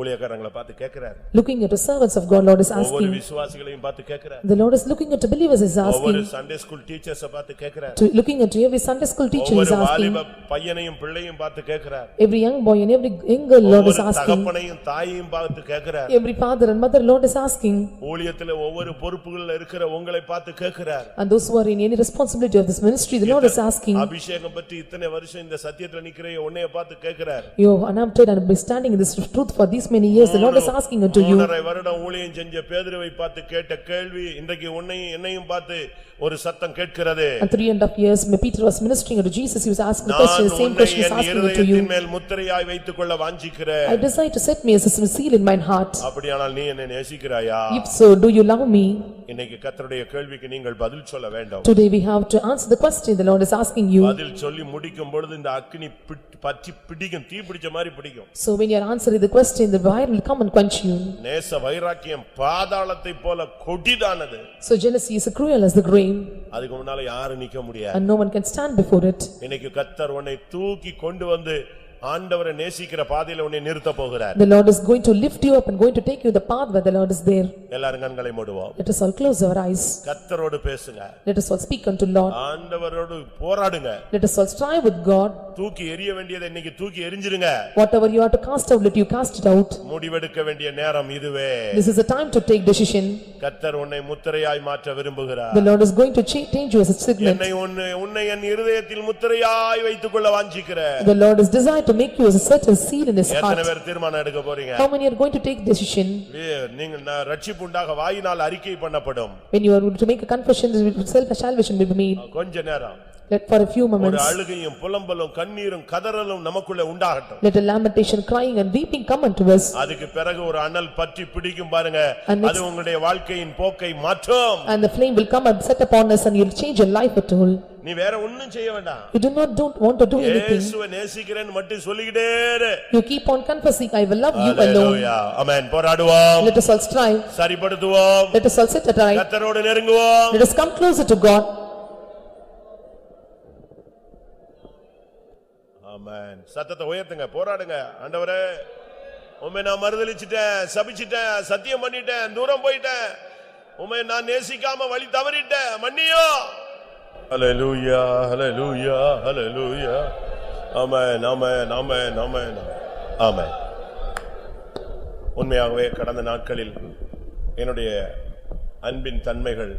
ஊழியக்காரங்களை பார்த்து கேக்குறார். Looking at the servants of God, Lord is ஒவ்வொரு asking. விசுவாசிகளையும் பார்த்து கேக்குறார். The Lord is looking at the believers is ஒவ்வொரு asking. Sunday school teachers பார்த்து கேக்குறார். Looking at every Sunday school teacher is ஒவ்வொரு asking. வாலிப பையனையும் பிள்ளையும் பார்த்து கேக்குறார். Every young boy and every young girl, Lord is ஒவ்வொரு asking. தகப்பனையும் தாயையும் பார்த்து கேக்குறார். Every father and mother, Lord is asking. ஊழியத்திலே ஒவ்வொரு பொறுப்புகள்ல இருக்கிற உங்களை பார்த்து கேக்குறார். And those who are in any responsibility of this ministry, the Lord is asking. அபிஷேகம் பற்றி இத்தனை வருஷம் இந்த சத்தியத்துல நிக்கிற உன்னைய பார்த்து கேக்குறார். You are anointed and be standing in this truth for these many years, the Lord is asking unto you. 3.5 வருடம் ஊழியம் செஞ்ச பேதுருவை பார்த்து கேட்ட கேள்வி இன்றைக்கு உன்னையும் என்னையும் பார்த்து ஒரு சத்தம் கேட்கிறது. And 3.5 years when Peter was ministering unto Jesus, he was asking the question, the same question is asking unto you. நான் மேல் முத்திரையாய் வைத்துக்கொள்ள வாஞ்சிக்கிறேன். I desire to set me as a seal in mine heart. அப்படியானால் நீ என்னை நேசிக்கிறாயா? If so, do you love me? இன்னைக்கு கர்த்தருடைய கேள்விக்கு நீங்கள் பதில் சொல்ல வேண்டும். Today we have to answer the question the Lord is asking you. பதில் சொல்லி முடிக்கும் பொழுது இந்த அக்கினி பற்றி பிடிக்கும், தீ பிடிச்ச மாதிரி பிடிக்கும். So when you are answering the question, the fire will come and quench you. நேச வைராக்கியம் பாதாளத்தை போல கொடிதானது. So jealousy is as cruel as the grave. அதுக்கு முன்னால யாரும் நிக்க முடியாது. And no one can stand before it. இன்னைக்கு கர்த்தர் உன்னை தூக்கி கொண்டு வந்து ஆண்டவரை நேசிக்கிற பாதையில உன்னை நிறுத்த போகிறார். The Lord is going to lift you up and going to take you the path where the Lord is there. எல்லாரும் கண்களை மூடுவோம். Let us all close our eyes. கர்த்தரோடு பேசுங்க. Let us all speak unto Lord. ஆண்டவரோடு போராடுங்க. Let us all strive with God. தூக்கி எறிய வேண்டியதை இன்னைக்கு தூக்கி எறிஞ்சிருங்க. Whatever you are to cast out, let you cast it out. முடிவெடுக்க வேண்டிய நேரம் இதுவே. This is the time to take decision. கர்த்தர் உன்னை முத்திரையாய் மாற்ற விரும்புகிறார். The Lord is going to change you as a signet. உன்னை என் இருதயத்தில் முத்திரையாய் வைத்துக்கொள்ள வாஞ்சிக்கிறேன். The Lord is desired to make you as a certain seal in his heart. எத்தனை பேர் தீர்மானம் எடுக்க போறீங்க? How many are going to take decision? நீங்க ரட்சிப்பு உண்டாக வாயினால் அறிக்கை பண்ணப்படும். When you are to make a confession, self-salvation will be made. கொஞ்ச நேரம் Let for a few moments. ஒரு அழுகையும் புலம்பலும் கண்ணீரும் கதறலும் நமக்குள்ள உண்டாகட்டும். Let a lamentation, crying and weeping come unto us. அதுக்கு பிறகு ஒரு அனல் பற்றி பிடிக்கும் பாருங்க. அது உங்களுடைய வாழ்க்கையின் போக்கை மாற்றும். And the flame will come and set upon us and you'll change your life at all. நீ வேற ஒண்ணும் செய்ய வேண்டாம். You don't want to do anything. இயேசுவை நேசிக்கிறேன்னு மட்டும் சொல்லிக்கிட்டே இரு. You keep on confessing, I will love you alone. ஆமென். போராடுவோம். Let us all strive. சரிப்படுத்துவோம். Let us all sit at right. கர்த்தரோடு நெருங்குவோம். Let us come closer to God. ஆமென். சத்தத்தை உயர்த்துங்க, போராடுங்க. ஆண்டவரே, உம்மை நான் மறுதலிச்சிட்டேன், சபிச்சிட்டேன், சத்தியம் பண்ணிட்டேன், தூரம் போயிட்டேன். உம்மை நான் நேசிக்காம வழி தவறிட்டேன், மன்னியோ. ஹல்லேலூயா, ஹல்லேலூயா, ஹல்லேலூயா. ஆமென், ஆமென், ஆமென், ஆமென். ஆமென். உண்மையாகவே கடந்த நாட்களில் என்னுடைய அன்பின் தன்மைகள்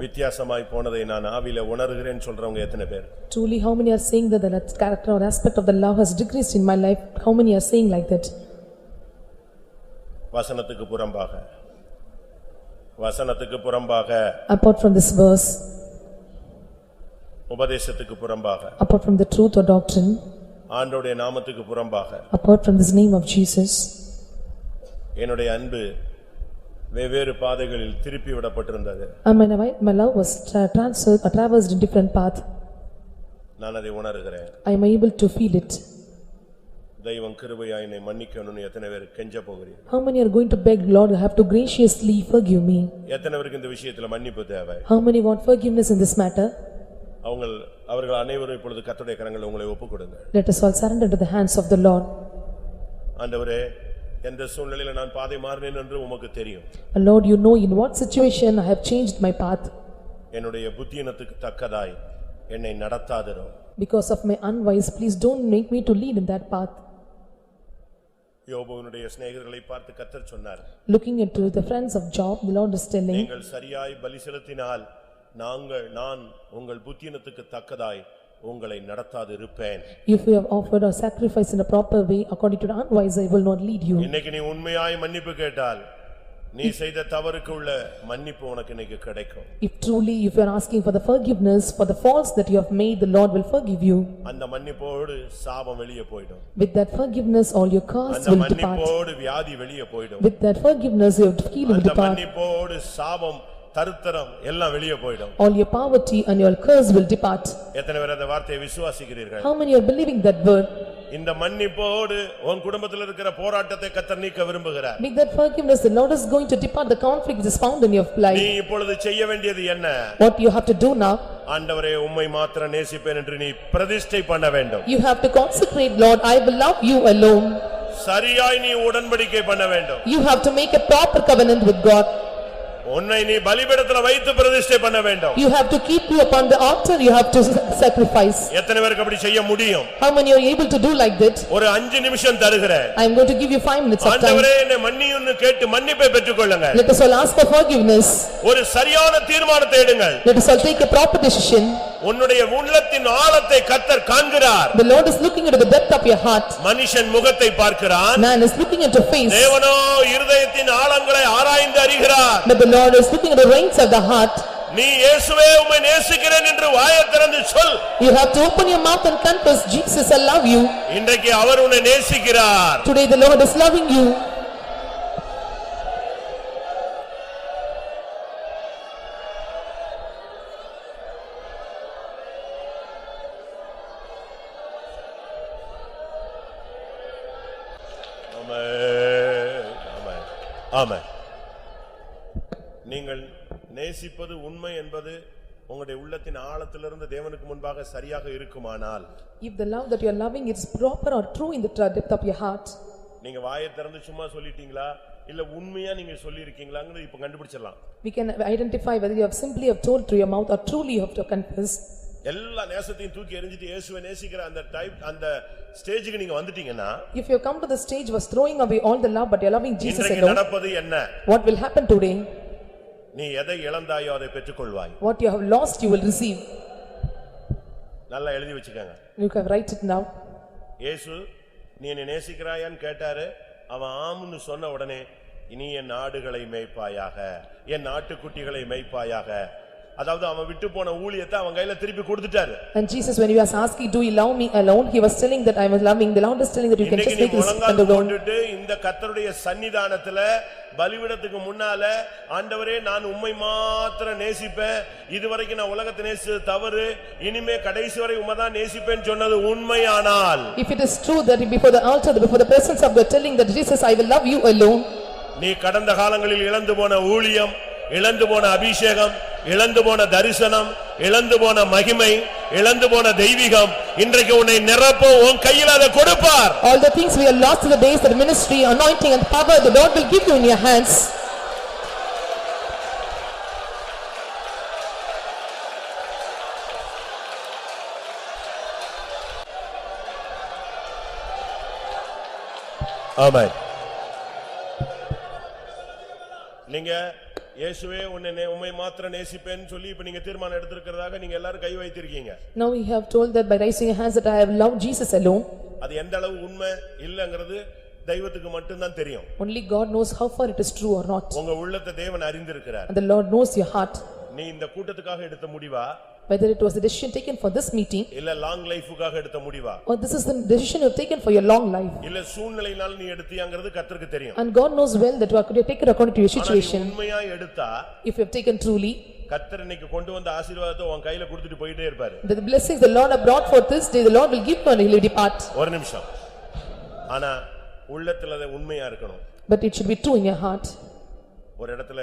வித்தியாசமாய் போனதை நான் ஆவியில உணர்கிறேன் சொல்றவங்க எத்தனை பேர்? Truly, how many are saying that the character or aspect of the love has decreased in my life? How many are saying like that? வசனத்துக்கு புறம்பாக, வசனத்துக்கு புறம்பாக, apart from this verse, உபதேசத்துக்கு புறம்பாக, apart from the truth or doctrine, ஆண்டவருடைய நாமத்துக்கு புறம்பாக, apart from this name of Jesus, என்னுடைய அன்பு வெவ்வேறு பாதைகளில் திருப்பி விடப்பட்டிருந்தது. my love was traversed in different path. நான் அதை உணர்கிறேன். I am able to feel it. தெய்வம் கிருபையாய் என்னை மன்னிக்கணும்னு எத்தனை பேர் கெஞ்ச போகிறீர்கள்? How many are going to beg Lord, you have to graciously forgive me? எத்தனை பேருக்கு இந்த விஷயத்துல மன்னிப்பு தேவை? How many want forgiveness in this matter? அவர்கள் அனைவரும் இப்பொழுது கர்த்தருடைய கரங்களில் உங்களை ஒப்புக்கொடுங்க. Let us all surrender to the hands of the Lord. ஆண்டவரே, எந்த சூழ்நிலையில நான் பாதை மாறினேன் என்று உமக்கு தெரியும். Lord, you know in what situation I have changed my path. என்னுடைய புத்தியினத்துக்கு தக்கதாய் என்னை நடத்தாதிரும். Because of my unwise, please don't make me to lead in that path. யோபுவினுடைய சிநேகிதர்களை பார்த்து கர்த்தர் சொன்னார். Looking into the friends of Job, the Lord is telling, நீங்கள் சரியாய் பலி செலுத்தினால் நான் உங்கள் புத்தியினத்துக்கு தக்கதாய் உங்களை நடத்தாது இருப்பேன். If you have offered a sacrifice in a proper way according to the unwise, I will not lead you. இன்னைக்கு நீ உண்மையாய் மன்னிப்பு கேட்டால் நீ செய்த தவறுக்கு உள்ள மன்னிப்பு உனக்கு இன்னைக்கு கிடைக்கும். If truly you are asking for the forgiveness for the faults that you have made, the Lord will forgive you. அந்த மன்னிப்போடு சாபம் வெளியே போய்டும். With that forgiveness all your curse அந்த will depart. மன்னிப்போடு வியாதி வெளியே போய்டும். With that forgiveness your healing will அந்த depart. மன்னிப்போடு சாபம் தரித்திரம் எல்லாம் வெளியே போய்டும். All your poverty and your curse will depart. எத்தனை பேர் அந்த வார்த்தையை விசுவாசிக்கிறீர்கள்? How many are believing that word? இந்த மன்னிப்போடு உன் குடும்பத்தில் இருக்கிற போராட்டத்தை கர்த்தர் நீக்க விரும்புகிறார். With that forgiveness the Lord is going to depart the conflict which is found in your life. நீ இப்பொழுது செய்ய வேண்டியது என்ன? What you have to do now? ஆண்டவரே, உம்மை மாத்திரம் நேசிப்பேன் என்று நீ பிரதிஷ்டை பண்ண வேண்டும். You have to consecrate, Lord, I will love you alone. சரியாய் நீ உடன்படிக்கை பண்ண வேண்டும். You have to make a proper covenant with God. உன்னை நீ பலிபீடத்துல வைத்து பிரதிஷ்டை பண்ண வேண்டும். You have to keep you upon the altar, you have to sacrifice. எத்தனை பேருக்கு அப்படி செய்ய முடியும்? How many are able to do like that? ஒரு 5 நிமிஷம் தருகிறேன். I am going to give you 5 minutes of time. ஆண்டவரே என்னை மன்னியும்னு கேட்டு மன்னிப்பை பெற்றுக்கொள்ளுங்க. Let us all ask for forgiveness. ஒரு சரியான தீர்மானத்தை எடுங்கள். Let us all take a proper decision. உன்னுடைய உள்ளத்தின் ஆழத்தை கர்த்தர் காண்கிறார். The Lord is looking into the depth of your heart. மனுஷன் முகத்தை பார்க்கிறான். Man is looking into face. தேவனோ இருதயத்தின் ஆழங்களை ஆராய்ந்து அறிகிறார். But the Lord is looking at the reins of the heart. நீ இயேசுவே உம்மை நேசிக்கிறேன் என்று வாயைத் திறந்து சொல். You have to open your mouth and confess, Jesus, I love you. இன்றைக்கு அவர் உன்னை நேசிக்கிறார். Today the Lord is loving you. ஆமென். நீங்கள் நேசிப்பது உண்மை என்பது உங்களுடைய உள்ளத்தின் ஆழத்திலிருந்து தேவனுக்கு முன்பாக சரியாக இருக்குமானால், If the love that you are loving is proper or true in the depth of your heart, நீங்க வாயை திறந்து சும்மா சொல்லிட்டீங்களா இல்ல உண்மையா நீங்க சொல்லி இருக்கீங்களாங்கிறது இப்ப கண்டுபிடிச்சிடலாம். we can identify whether you have simply have told through your mouth or truly you have to confess. எல்லா நேசத்தையும் தூக்கி எறிஞ்சிட்டு இயேசுவை நேசிக்கிற அந்த டைப் அந்த ஸ்டேஜுக்கு நீங்க வந்துட்டீங்கன்னா, If you come to the stage was throwing away all the love but you are loving Jesus இன்றைக்கு alone, நடப்பது என்ன? what will happen today? நீ எதை இழந்தாயோ அதை பெற்றுக்கொள்வாய். What you have lost you will receive. நல்லா எழுதி வச்சுக்கங்க. You can write it now. இயேசு நீ என்னை நேசிக்கிறாயான்னு கேட்டாரு. அவன் ஆம்னு சொன்ன உடனே, இனி என் ஆடுகளை மேய்ப்பாயாக, என் ஆட்டுக்குட்டிகளை மேய்ப்பாயாக. அதாவது அவன் விட்டு போன ஊழியத்தை அவன் கையில திருப்பி கொடுத்துட்டாரு. And Jesus, when he was asking, do you love me alone, he was telling that I was loving. The Lord is telling that you can just make this and alone. இந்த கர்த்தருடைய சன்னிதானத்துல பலிபீடத்துக்கு முன்னால, ஆண்டவரே நான் உம்மை மாத்திரம் நேசிப்பேன், இதுவரைக்கும் நான் உலகத்தை நேசிச்சது தவறு, இனிமே கடைசி வரை உம்மைதான் நேசிப்பேன்னு சொன்னது உண்மையானால், If it is true that before the altar, before the presence of God telling that Jesus, I will love you alone, நீ கடந்த காலங்களில் இழந்து போன ஊழியம், இழந்து போன அபிஷேகம், இழந்து போன தரிசனம், இழந்து போன மகிமை, இழந்து போன தெய்வீகம் இன்றைக்கு உன்னை நிரப்ப உன் கையில் அதை கொடுப்பார். all the things we have lost in the days, the ministry, anointing and power, the Lord will give you in your hands. ஆமென். நீங்க இயேசுவே உம்மை மாத்திரம் நேசிப்பேன்னு சொல்லி இப்ப நீங்க தீர்மானம் எடுத்திருக்கிறதாக நீங்க எல்லாரும் கை வைத்திருக்கீங்க. Now we have told that by raising your hands that I have loved Jesus alone. அது எந்த அளவு உண்மை இல்லங்கிறது தெய்வத்துக்கு மட்டும் தான் தெரியும். Only God knows how far it is true or not. உங்க உள்ளத்தை தேவன் அறிந்திருக்கிறார். And the Lord knows your heart. நீ இந்த கூட்டத்துக்காக எடுத்த முடிவா, Whether it was the decision taken for this meeting, இல்ல லாங் லைஃப்காக எடுத்த முடிவா, or this is the decision you have taken for your long life. இல்ல சூழ்நிலையினால நீ எடுத்தியாங்கிறது கர்த்தருக்கு தெரியும். And God knows well that you could have taken according to your situation. உண்மையா எடுத்தா, If you have taken truly, கர்த்தர் இன்னைக்கு கொண்டு வந்த ஆசீர்வாதத்தை உன் கையில கொடுத்துட்டு போயிட்டே இருப்பாரு. the blessings the Lord have brought forth this day, the Lord will give you and he will depart. ஒரு நிமிஷம். ஆனா உள்ளத்துல அது உண்மையா இருக்கணும். But it should be true in your heart. ஒரு இடத்துல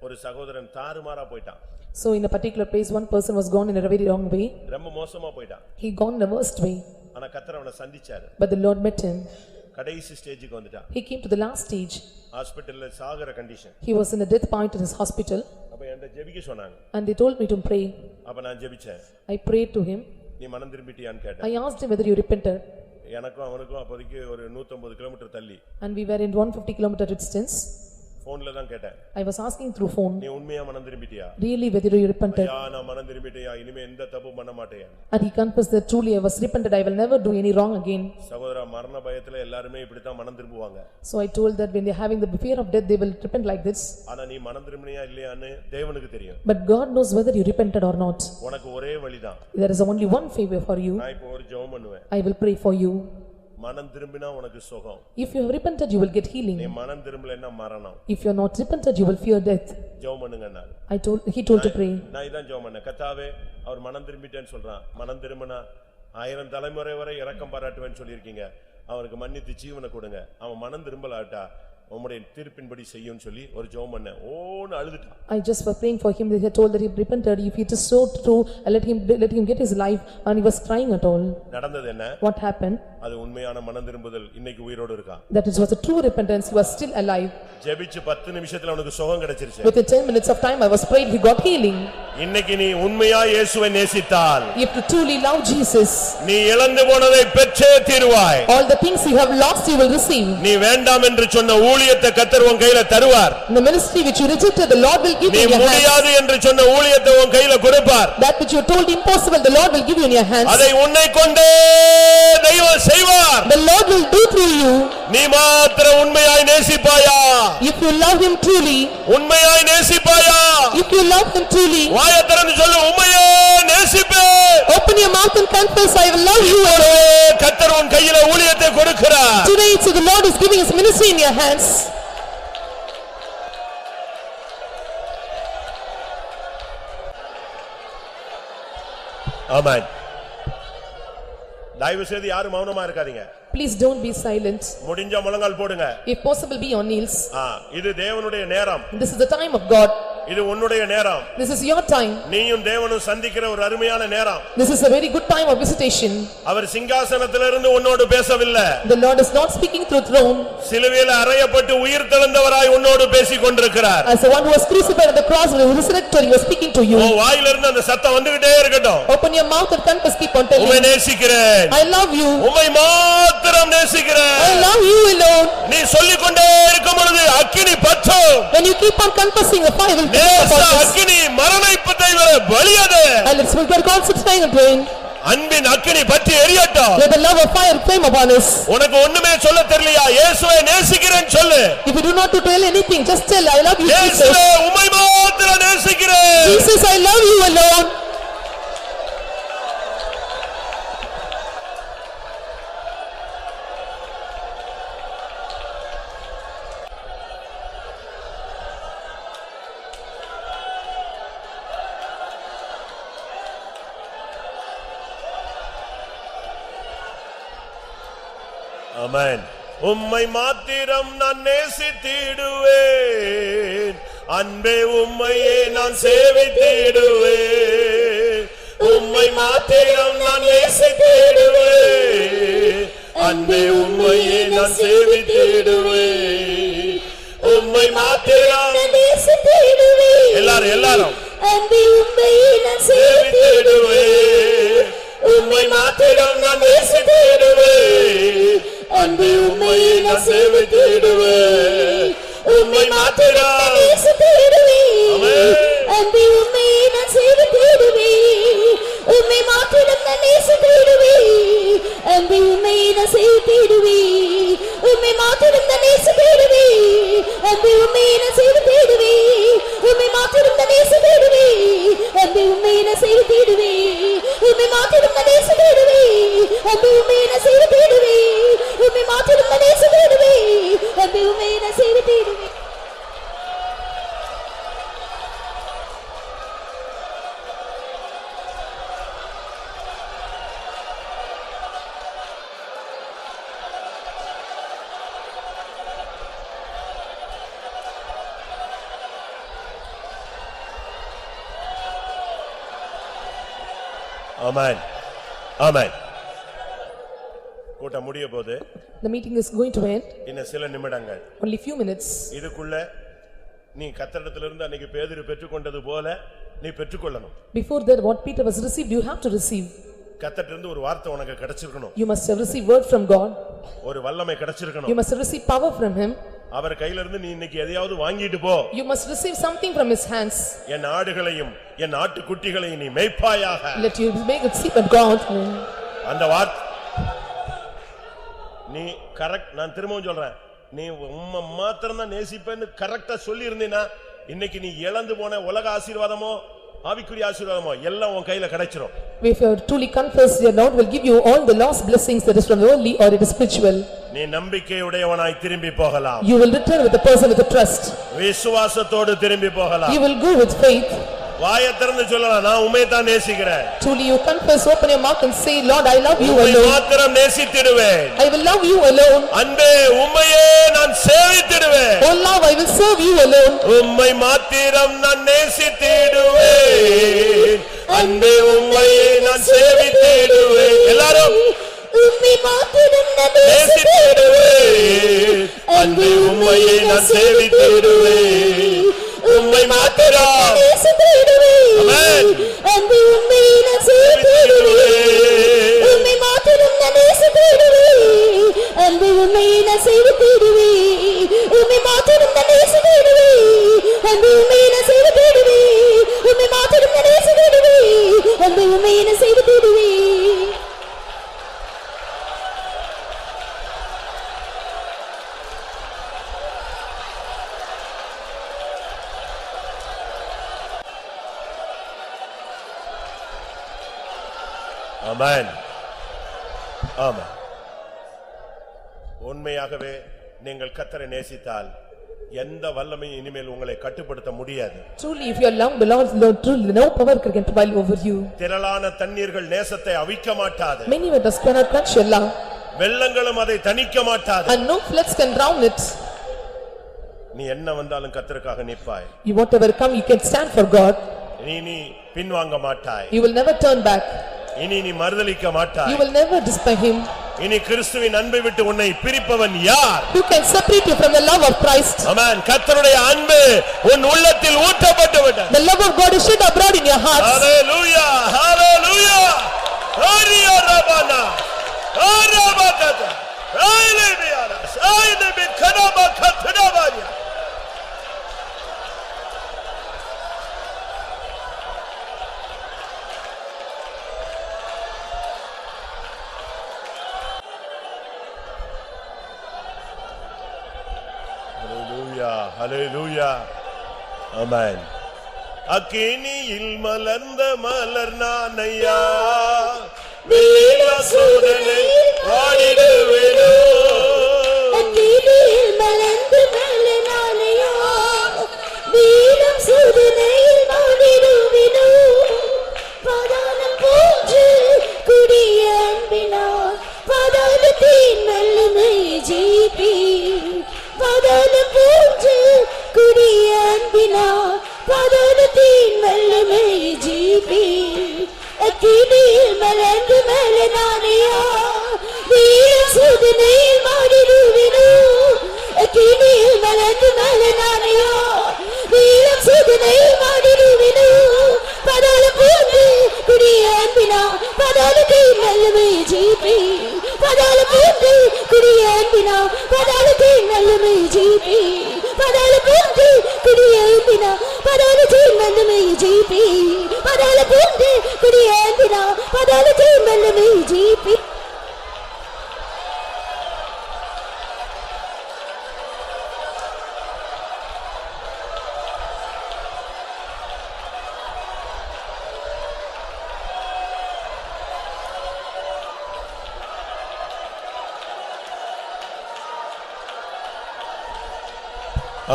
ஒரு சகோதரன் தாறுமாறா போய்ட்டான். So in a particular place, one person was gone in a very wrong way. ரொம்ப மோசமா போய்ட்டான். He gone in the worst way. ஆனா கர்த்தர் அவனை சந்திச்சாரு. But the Lord met him. கடைசி ஸ்டேஜுக்கு வந்துட்டான். He came to the last stage. ஹாஸ்பிடல்ல சாகற condition. He was in a death point in his hospital. அப்ப என்கிட்ட ஜெபிக்க சொன்னாங்க. And they told me to pray. அப்ப நான் ஜெபிச்சேன். I prayed to him. நீ மனம் திரும்பிட்டியான்னு கேட்டேன். I asked him whether you repented. எனக்கும் அவனுக்கும் அப்போதைக்கு ஒரு 150 கிலோமீட்டர் தள்ளி. And we were in 150 kilometer distance. போன்ல தான் கேட்டேன். I was asking through phone. நீ உண்மையா மனம் திரும்பிட்டியா? Really whether you repented? ஐயா நான் மனம் திரும்பிட்டேயா, இனிமே எந்த தப்பு பண்ண மாட்டேன். And he confessed that truly I was repented, I will never do any wrong again. சகோதரா, மரண பயத்துல எல்லாரும் இப்படி தான் மனம் திரும்புவாங்க. So I told that when they are having the fear of death, they will repent like this. ஆனா நீ மனம் திரும்பினியா இல்லையான்னு தேவனுக்கு தெரியும். But God knows whether you repented or not. உனக்கு ஒரே வழிதான். There is only one favor for you. நான் இப்போ ஒரு ஜெபம் பண்ணுவேன். I will pray for you. மனம் திரும்பினா உனக்கு சுகம். If you have repented, you will get healing. நீ மனம் திரும்பலன்னா மரணம். If you are not repented, you will fear death. ஜெபம் பண்ணுங்கன்னாரு. He told to pray. நான் இதான் ஜெபம் பண்ணேன். கர்த்தாவே, அவர் மனம் திரும்பிட்டேன்னு சொல்றான். மனம் திரும்பினா 1000 தலைமுறை வரை இரக்கம் பாராட்டுவேன்னு சொல்லியிருக்கீங்க. அவனுக்கு மன்னித்து ஜீவனை கொடுங்க. அவன் மனம் திரும்பலாட்டா உம்முடைய தீர்ப்பின்படி செய்யும் சொல்லி ஒரு ஜெபம் பண்ணேன். ஓன்னு அழுதுட்டான். I just was praying for him. They had told that he repented. If it is so true, let him get his life. And he was crying at all. நடந்தது என்ன? What happened? அது உண்மையான மனம் திரும்புதல். இன்னைக்கு உயிரோடு இருக்கான். That it was a true repentance. He was still alive. ஜெபிச்சு 10 நிமிஷத்துல அவனுக்கு சுகம் கிடைச்சிருச்சு. Within 10 minutes of time I was prayed, he got healing. இன்னைக்கு நீ உண்மையா இயேசுவை நேசித்தால், If you truly love Jesus, நீ இழந்து போனதை பெற்றே தீருவாய். all the things you have lost you will receive. நீ வேண்டாம் என்று சொன்ன ஊழியத்தை கர்த்தர் உன் கையில தருவார். The ministry which you rejected, the Lord will give நீ you in your hands. முடியாது என்று சொன்ன ஊழியத்தை உன் கையில கொடுப்பார். That which you told impossible, the Lord will give you in your hands. அதை உன்னை கொண்டே தெய்வம் செய்வார். The Lord will do through you. நீ மாத்திரம் உண்மையாய் நேசிப்பாயா? If you love him truly, உண்மையாய் நேசிப்பாயா? if you love him truly, வாயை திறந்து சொல்லு, உண்மையே நேசிப்பேன். open your mouth and confess, I will love you. கர்த்தர் உன் கையில ஊழியத்தை கொடுக்கிறார். Today so the Lord is giving his ministry in your hands. ஆமென். தயவு செய்து யாரும் மௌனமா இருக்காதீங்க. Please don't be silent. முடிஞ்ச முழங்கால் போடுங்க. If possible, be on knees. இது தேவனுடைய நேரம். This is the time of God. இது உன்னுடைய நேரம். This is your time. நீயும் தேவனும் சந்திக்கிற ஒரு அருமையான நேரம். This is a very good time of visitation. அவர் சிங்காசனத்திலிருந்து உன்னோடு பேசவில்லை. The Lord is not speaking through throne. சிலுவையில் அறையப்பட்டு உயிர் தெழுந்தவராய் உன்னோடு பேசிக் கொண்டிருக்கிறார். As the one who was crucified on the cross and resurrected, he was speaking to you. உன் வாயிலிருந்து அந்த சத்தம் வந்துகிட்டே இருக்கட்டும். Open your mouth and confess, keep on telling. உம்மை நேசிக்கிறேன். I love you. உம்மை மாத்திரம் நேசிக்கிறேன். I love you alone. நீ சொல்லிக்கொண்டே இருக்கும் பொழுது அக்கினி பற்றும். When you keep on confessing, the fire will burn upon us. அக்கினி மரணத்தை விட வலியது. And let's be concentrating and praying. அன்பின் அக்கினி பற்றி எரியட்டும். Let the love of fire flame upon us. உனக்கு ஒண்ணுமே சொல்ல தெரியலையா? இயேசுவை நேசிக்கிறேன் சொல்லு. If you do not to tell anything, just tell, I love you, Jesus. இயேசுவே உம்மை மாத்திரம் நேசிக்கிறேன். Jesus, I love you alone. ஆமென். உம்மை மாத்திரம் நான் நேசித்திடுவேன். அன்பே உம்மையே நான் சேவித்திடுவேன். உம்மை மாத்திரம் நான் நேசித்திடுவேன். அன்பே உம்மையே நான் சேவித்திடுவேன். உம்மை மாத்திரம் நான் நேசித்திடுவேன். எல்லாரும் அன்பே உம்மையே நான் சேவித்திடுவேன். உம்மை மாத்திரம் நான் நேசித்திடுவேன். அன்பே உம்மையே நான் சேவித்திடுவேன். உம்மை மாத்திரம் நேசித்திடுவேன். அன்பே உம்மையே நான் சேவித்திடுவேன். உம்மை மாத்திரம் நான் நேசித்திடுவேன். அன்பே உம்மையே நான் சேவித்திடுவேன். உம்மை மாத்திரம் நான் நேசித்திடுவேன். அன்பே உம்மையே நான் சேவித்திடுவேன். உம்மை மாத்திரம் நான் நேசித்திடுவேன். அன்பே உம்மையே நான் சேவித்திடுவேன். உம்மை மாத்திரம் நான் நேசித்திடுவேன். அன்பே உம்மையே நான் சேவித்திடுவேன். உம்மை மாத்திரம் நான் நேசித்திடுவேன். அன்பே உம்மையே நான் சேவித்திடுவேன். ஆமென். ஆமென். கூட்டம் முடிய போகுது. The meeting is going to end. இன்னும் சில நிமிடங்கள். Only few minutes. இதுக்குள்ள நீ கர்த்தரிடத்திலிருந்து அன்னைக்கு பேதுரு பெற்றுக்கொண்டது போல நீ பெற்றுக்கொள்ளணும். Before that, what Peter was received, you have to receive. கர்த்தரிடமிருந்து ஒரு வார்த்தை உனக்கு கிடைச்சிருக்கணும். You must have received word from God. ஒரு வல்லமை கிடைச்சிருக்கணும். You must have received power from him. அவர் கையில இருந்து நீ இன்னைக்கு எதையாவது வாங்கிட்டு போ. You must receive something from his hands. என் ஆடுகளையும் என் ஆட்டுக்குட்டிகளையும் நீ மேய்ப்பாயாக. Let you make it sheep and God. அந்த வார்த்தை நீ கரெக்ட். நான் திரும்பவும் சொல்றேன், நீ உம்மை மாத்திரம் தான் நேசிப்பேன்னு கரெக்டா சொல்லி இருந்தீனா இன்னைக்கு நீ இழந்து போன உலக ஆசீர்வாதமோ ஆவிக்குரிய ஆசீர்வாதமோ எல்லாம் உன் கையில கிடைச்சிரும். If you truly confess, your Lord will give you all the lost blessings, that is from the worldly or it is spiritual. நீ நம்பிக்கையுடையவனாய் திரும்பி போகலாம். You will return with a person with a trust. விசுவாசத்தோடு திரும்பி போகலாம். You will go with faith. வாயை திறந்து சொல்லலாம், நான் உம்மை தான் நேசிக்கிறேன். Truly you confess, open your mouth and say, Lord, I love you உம்மை alone. மாத்திரம் நேசித்திடுவேன். I will love you alone. அன்பே உம்மையே நான் சேவித்திடுவேன். Oh love, I will serve you alone. உம்மை மாத்திரம் நான் நேசித்திடுவேன். அன்பே உம்மையே நான் சேவித்திடுவேன். எல்லாரும் உம்மை மாத்திரம் நான் நேசித்திடுவேன். அன்பே உம்மையே நான் சேவித்திடுவேன். உம்மை மாத்திரம் நேசித்திடுவேன். ஆமென். அன்பே உம்மை நான் சேவித்திடுவேன். உம்மை மாத்திரம் நான் நேசித்திடுவேன். அன்பே உம்மை நான் சேவித்திடுவேன். உம்மை மாத்திரம் நான் நேசித்திடுவேன். அன்பே உம்மை நான் சேவித்திடுவேன். உம்மை மாத்திரம் நான் நேசித்திடுவேன். அன்பே உம்மை நான் சேவித்திடுவேன். ஆமென். ஆமென். உண்மையாகவே நீங்கள் கர்த்தரை நேசித்தால் எந்த வல்லமையும் இனிமேல் உங்களை கட்டுப்படுத்த முடியாது. Truly if you love the Lord, truly no power can prevail over you. திரளான தண்ணீர்கள் நேசத்தை அவிக்க மாட்டாது. Many waters cannot quench your love, வெள்ளங்களும் அதை தணிக்க மாட்டாது. and no floods can drown it. நீ என்ன வந்தாலும் கர்த்தருக்காக நிற்பாய். You whatever come, you can stand for God. நீ பின்வாங்க மாட்டாய். You will never turn back. இனி நீ மறுதலிக்க மாட்டாய். You will never despise him. இனி கிறிஸ்துவின் அன்பை விட்டு உன்னை பிரிப்பவன் யார்? Who can separate you from the love of Christ? ஆமென். கர்த்தருடைய அன்பு உன் உள்ளத்தில் ஊற்றப்பட்டு விட்டது. The love of God is shed abroad in your hearts. ஹalleluya, ஹalleluya. ஹரியா ரபனா, அரபதத, ஐலபியாரா, ஐலபி கனபா கத்னபாரியா. ஹalleluya. ஆமென். அக்கினியில் மலர்ந்த மலர் நானையா, வேல சோதனை வாடிடுவேனோ. அக்கினியில் மலர்ந்த மலர் நானையா, வேலம் சோதனையில் வாடிடுவேனோ. பாதாளம் போன்று கொடிய அன்பினால் பாதாளத்தின் வல்லமை ஜெயிப்பேன். பாதாளம் போன்று கொடிய அன்பினால் பாதாளத்தின் வல்லமை ஜெயிப்பேன். அக்கினியில் மலர்ந்த மலர் நானையா, வேலம் சோதனையில் வாடிடுவேனோ. அக்கினியில் மலர்ந்த மலர் நானையா, வேலம் சோதனையில் வாடிடுவேனோ. பாதாளம் போன்று கொடிய அன்பினால் பாதாளத்தின் வல்லமை ஜெயிப்பேன். பாதாளம் போன்று கொடிய அன்பினால் பாதாளத்தின் வல்லமை ஜெயிப்பேன். பாதாளம் போன்று கொடிய அன்பினால் பாதாளத்தின் வல்லமை ஜெயிப்பேன். பாதாளம் போன்று கொடிய அன்பினால் பாதாளத்தின் வல்லமை ஜெயிப்பேன்.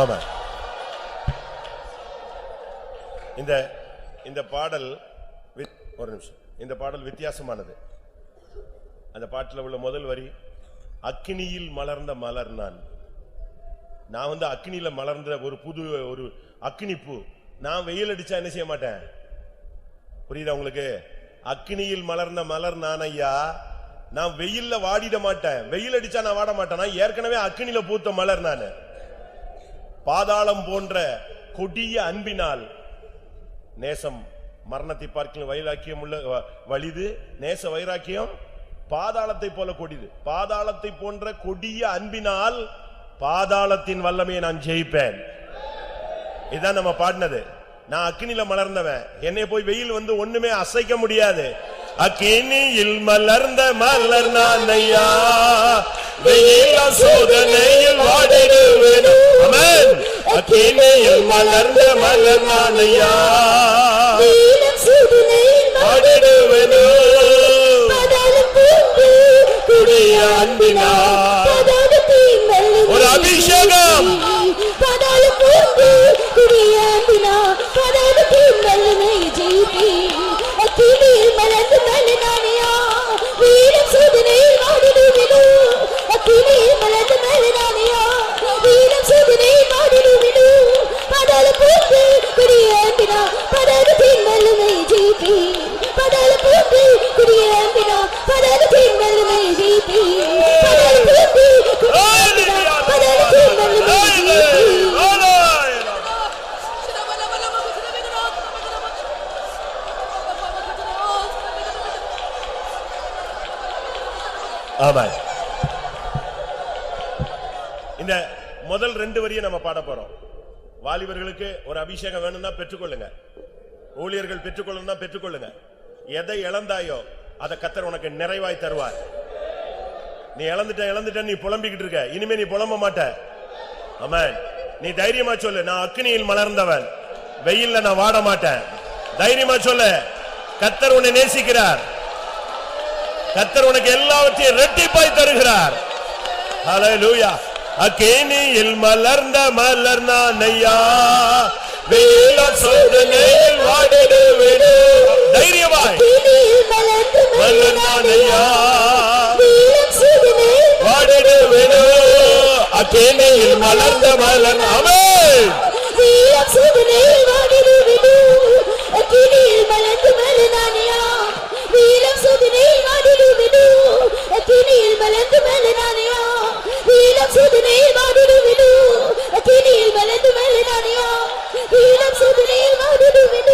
ஆமென். இந்த பாடல் ஒரு நிமிஷம். இந்த பாடல் வித்தியாசமானது. அந்த பாட்டில் உள்ள முதல் வரி, அக்கினியில் மலர்ந்த மலர் நான். நான் அக்கினியில மலர்ந்த ஒரு அக்கினி பூ. நான் வெயில் அடிச்சா என்ன செய்ய மாட்டேன். புரியுதா உங்களுக்கு? அக்கினியில் மலர்ந்த மலர் நான் ஐயா. நான் வெயில்ல வாடிட மாட்டேன். வெயில் அடிச்சா நான் வாட மாட்டேன். நான் ஏற்கனவே அக்கினியில பூத்த மலர் நான். பாதாளம் போன்ற கொடிய அன்பினால் நேசம் மரணத்தை பார்க்கிலும் வைராக்கியம் உள்ள வலிது. நேச வைராக்கியம் பாதாளத்தை போல கொடிது. பாதாளத்தை போன்ற கொடிய அன்பினால் பாதாளத்தின் வல்லமையை நான் ஜெயிப்பேன். இதான் நம்ம பாடினது. நான் அக்கினியில மலர்ந்தவன். என்னை போய் வெயில் ஒண்ணுமே அசைக்க முடியாது. அக்கினியில் மலர்ந்த மலர் நான் ஐயா, வெயில சோதனையில் வாடிடுவேனோ. ஆமென். அக்கினியில் மலர்ந்த மலர் நான் ஐயா, வேலம் சோதனையில் வாடிடுவேனோ. பாதாளம் போன்று கொடிய அன்பினால் பாதாளத்தின் வல்லமை ஒரு அபிஷேகம். பாதாளம் போன்று கொடிய அன்பினால் பாதாளத்தின் வல்லமை பதல பூந்து குடியேம்பினா பதலத்தின் வல்லமை ஜெயிப்பி பதல பூந்து குடியேம்பினா பதலத்தின் வல்லமை ஜெயிப்பி பதல பூந்து குடியேம்பினா பதலத்தின் வல்லமை ஜெயிப்பி. ஆமென். இந்த முதல் 2 வரியை நம்ம பாட போறோம். வாலிபர்களுக்கு ஒரு அபிஷேகம் வேணும்னா பெற்றுக்கொள்ளுங்க, ஊழியர்கள் பெற்றுக்கொள்ளணும்னா பெற்றுக்கொள்ளுங்க. எதை இழந்தாயோ அதை கர்த்தர் உனக்கு நிறைவாய் தருவார். நீ இழந்துட்ட நீ புலம்பிக்கிட்டு இருக்க, இனிமே நீ புலம்ப மாட்ட. ஆமென். நீ தைரியமா சொல்லு, நான் அக்கினியில் மலர்ந்தவன், வெயில்ல நான் வாட மாட்டேன். தைரியமா சொல்லு, கர்த்தர் உன்னை நேசிக்கிறார், கர்த்தர் உனக்கு எல்லாவற்றையும் இரட்டிப்பாய் தருகிறார். ஹல்லேலூயா. அக்கினியில் மலர்ந்த மலர் நான் ஐயா, வெயில சோதனையில் வாடிடுவேன். தைரியமாய் மலர் நான் ஐயா, வாடிடுவேன். அக்கினியில் மலர்ந்த மலர். ஆமென். அக்கினியில் மலர்ந்த மலர் நான் ஐயா, வீரம் சோதனை வாடிடுவேன். அக்கினியில் மலர்ந்த மலர் நான் ஐயா, வீரம் சோதனை வாடிடுவேன். அக்கினியில் மலர்ந்த மலர் நான் ஐயா, வீரம் சோதனை வாடிடுவேன்.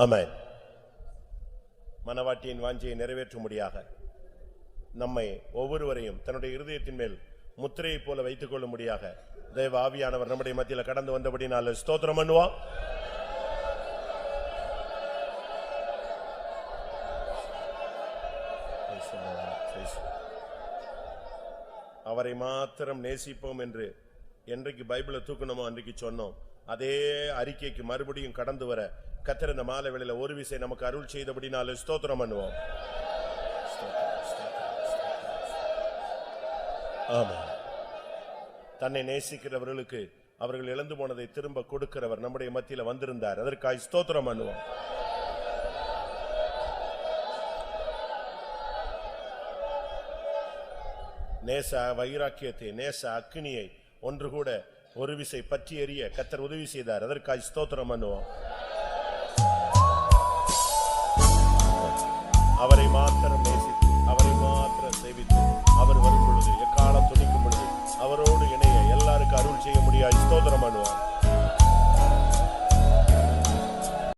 ஆமென். மனவாட்டியின் வாஞ்சையை நிறைவேற்றும்படியாக நம்மை ஒவ்வொருவரையும் தன்னுடைய இருதயத்தின் மேல் முத்திரையை போல வைத்துக் கொள்ளும்படியாக தேவ ஆவியானவர் நம்முடைய மத்தியில் கடந்து வந்தபடினால ஸ்தோத்திரம் பண்ணுவோம். அவரை மாத்திரம் நேசிப்போம் என்று என்றைக்கு பைபிளை தூக்கணுமோ அன்றைக்கு சொன்னோம். அதே அறிக்கைக்கு மறுபடியும் கடந்து வர கர்த்தர் இந்த மாலை வேளையில ஒரு விசை நமக்கு அருள் செய்தபடினால ஸ்தோத்திரம் பண்ணுவோம். ஆமென். தன்னை நேசிக்கிறவர்களுக்கு அவர்கள் இழந்து போனதை திரும்ப கொடுக்கிறவர் நம்முடைய மத்தியில வந்திருந்தார். அதற்காக ஸ்தோத்திரம் பண்ணுவோம். நேச வைராக்கியத்தை, நேச அக்கினியை ஒன்று கூட ஒரு விசை பற்றி எறிய கர்த்தர் உதவி செய்தார். அதற்காக ஸ்தோத்திரம் பண்ணுவோம். அவரை மாத்திரம் நேசித்து, அவரை மாத்திரம் சேவித்து, அவர் வரும் பொழுது, எக்காலம் துணிக்கும் பொழுது அவரோடு இணைய எல்லாருக்கும் அருள் செய்ய முடியாது. ஸ்தோத்திரம் பண்ணுவோம்.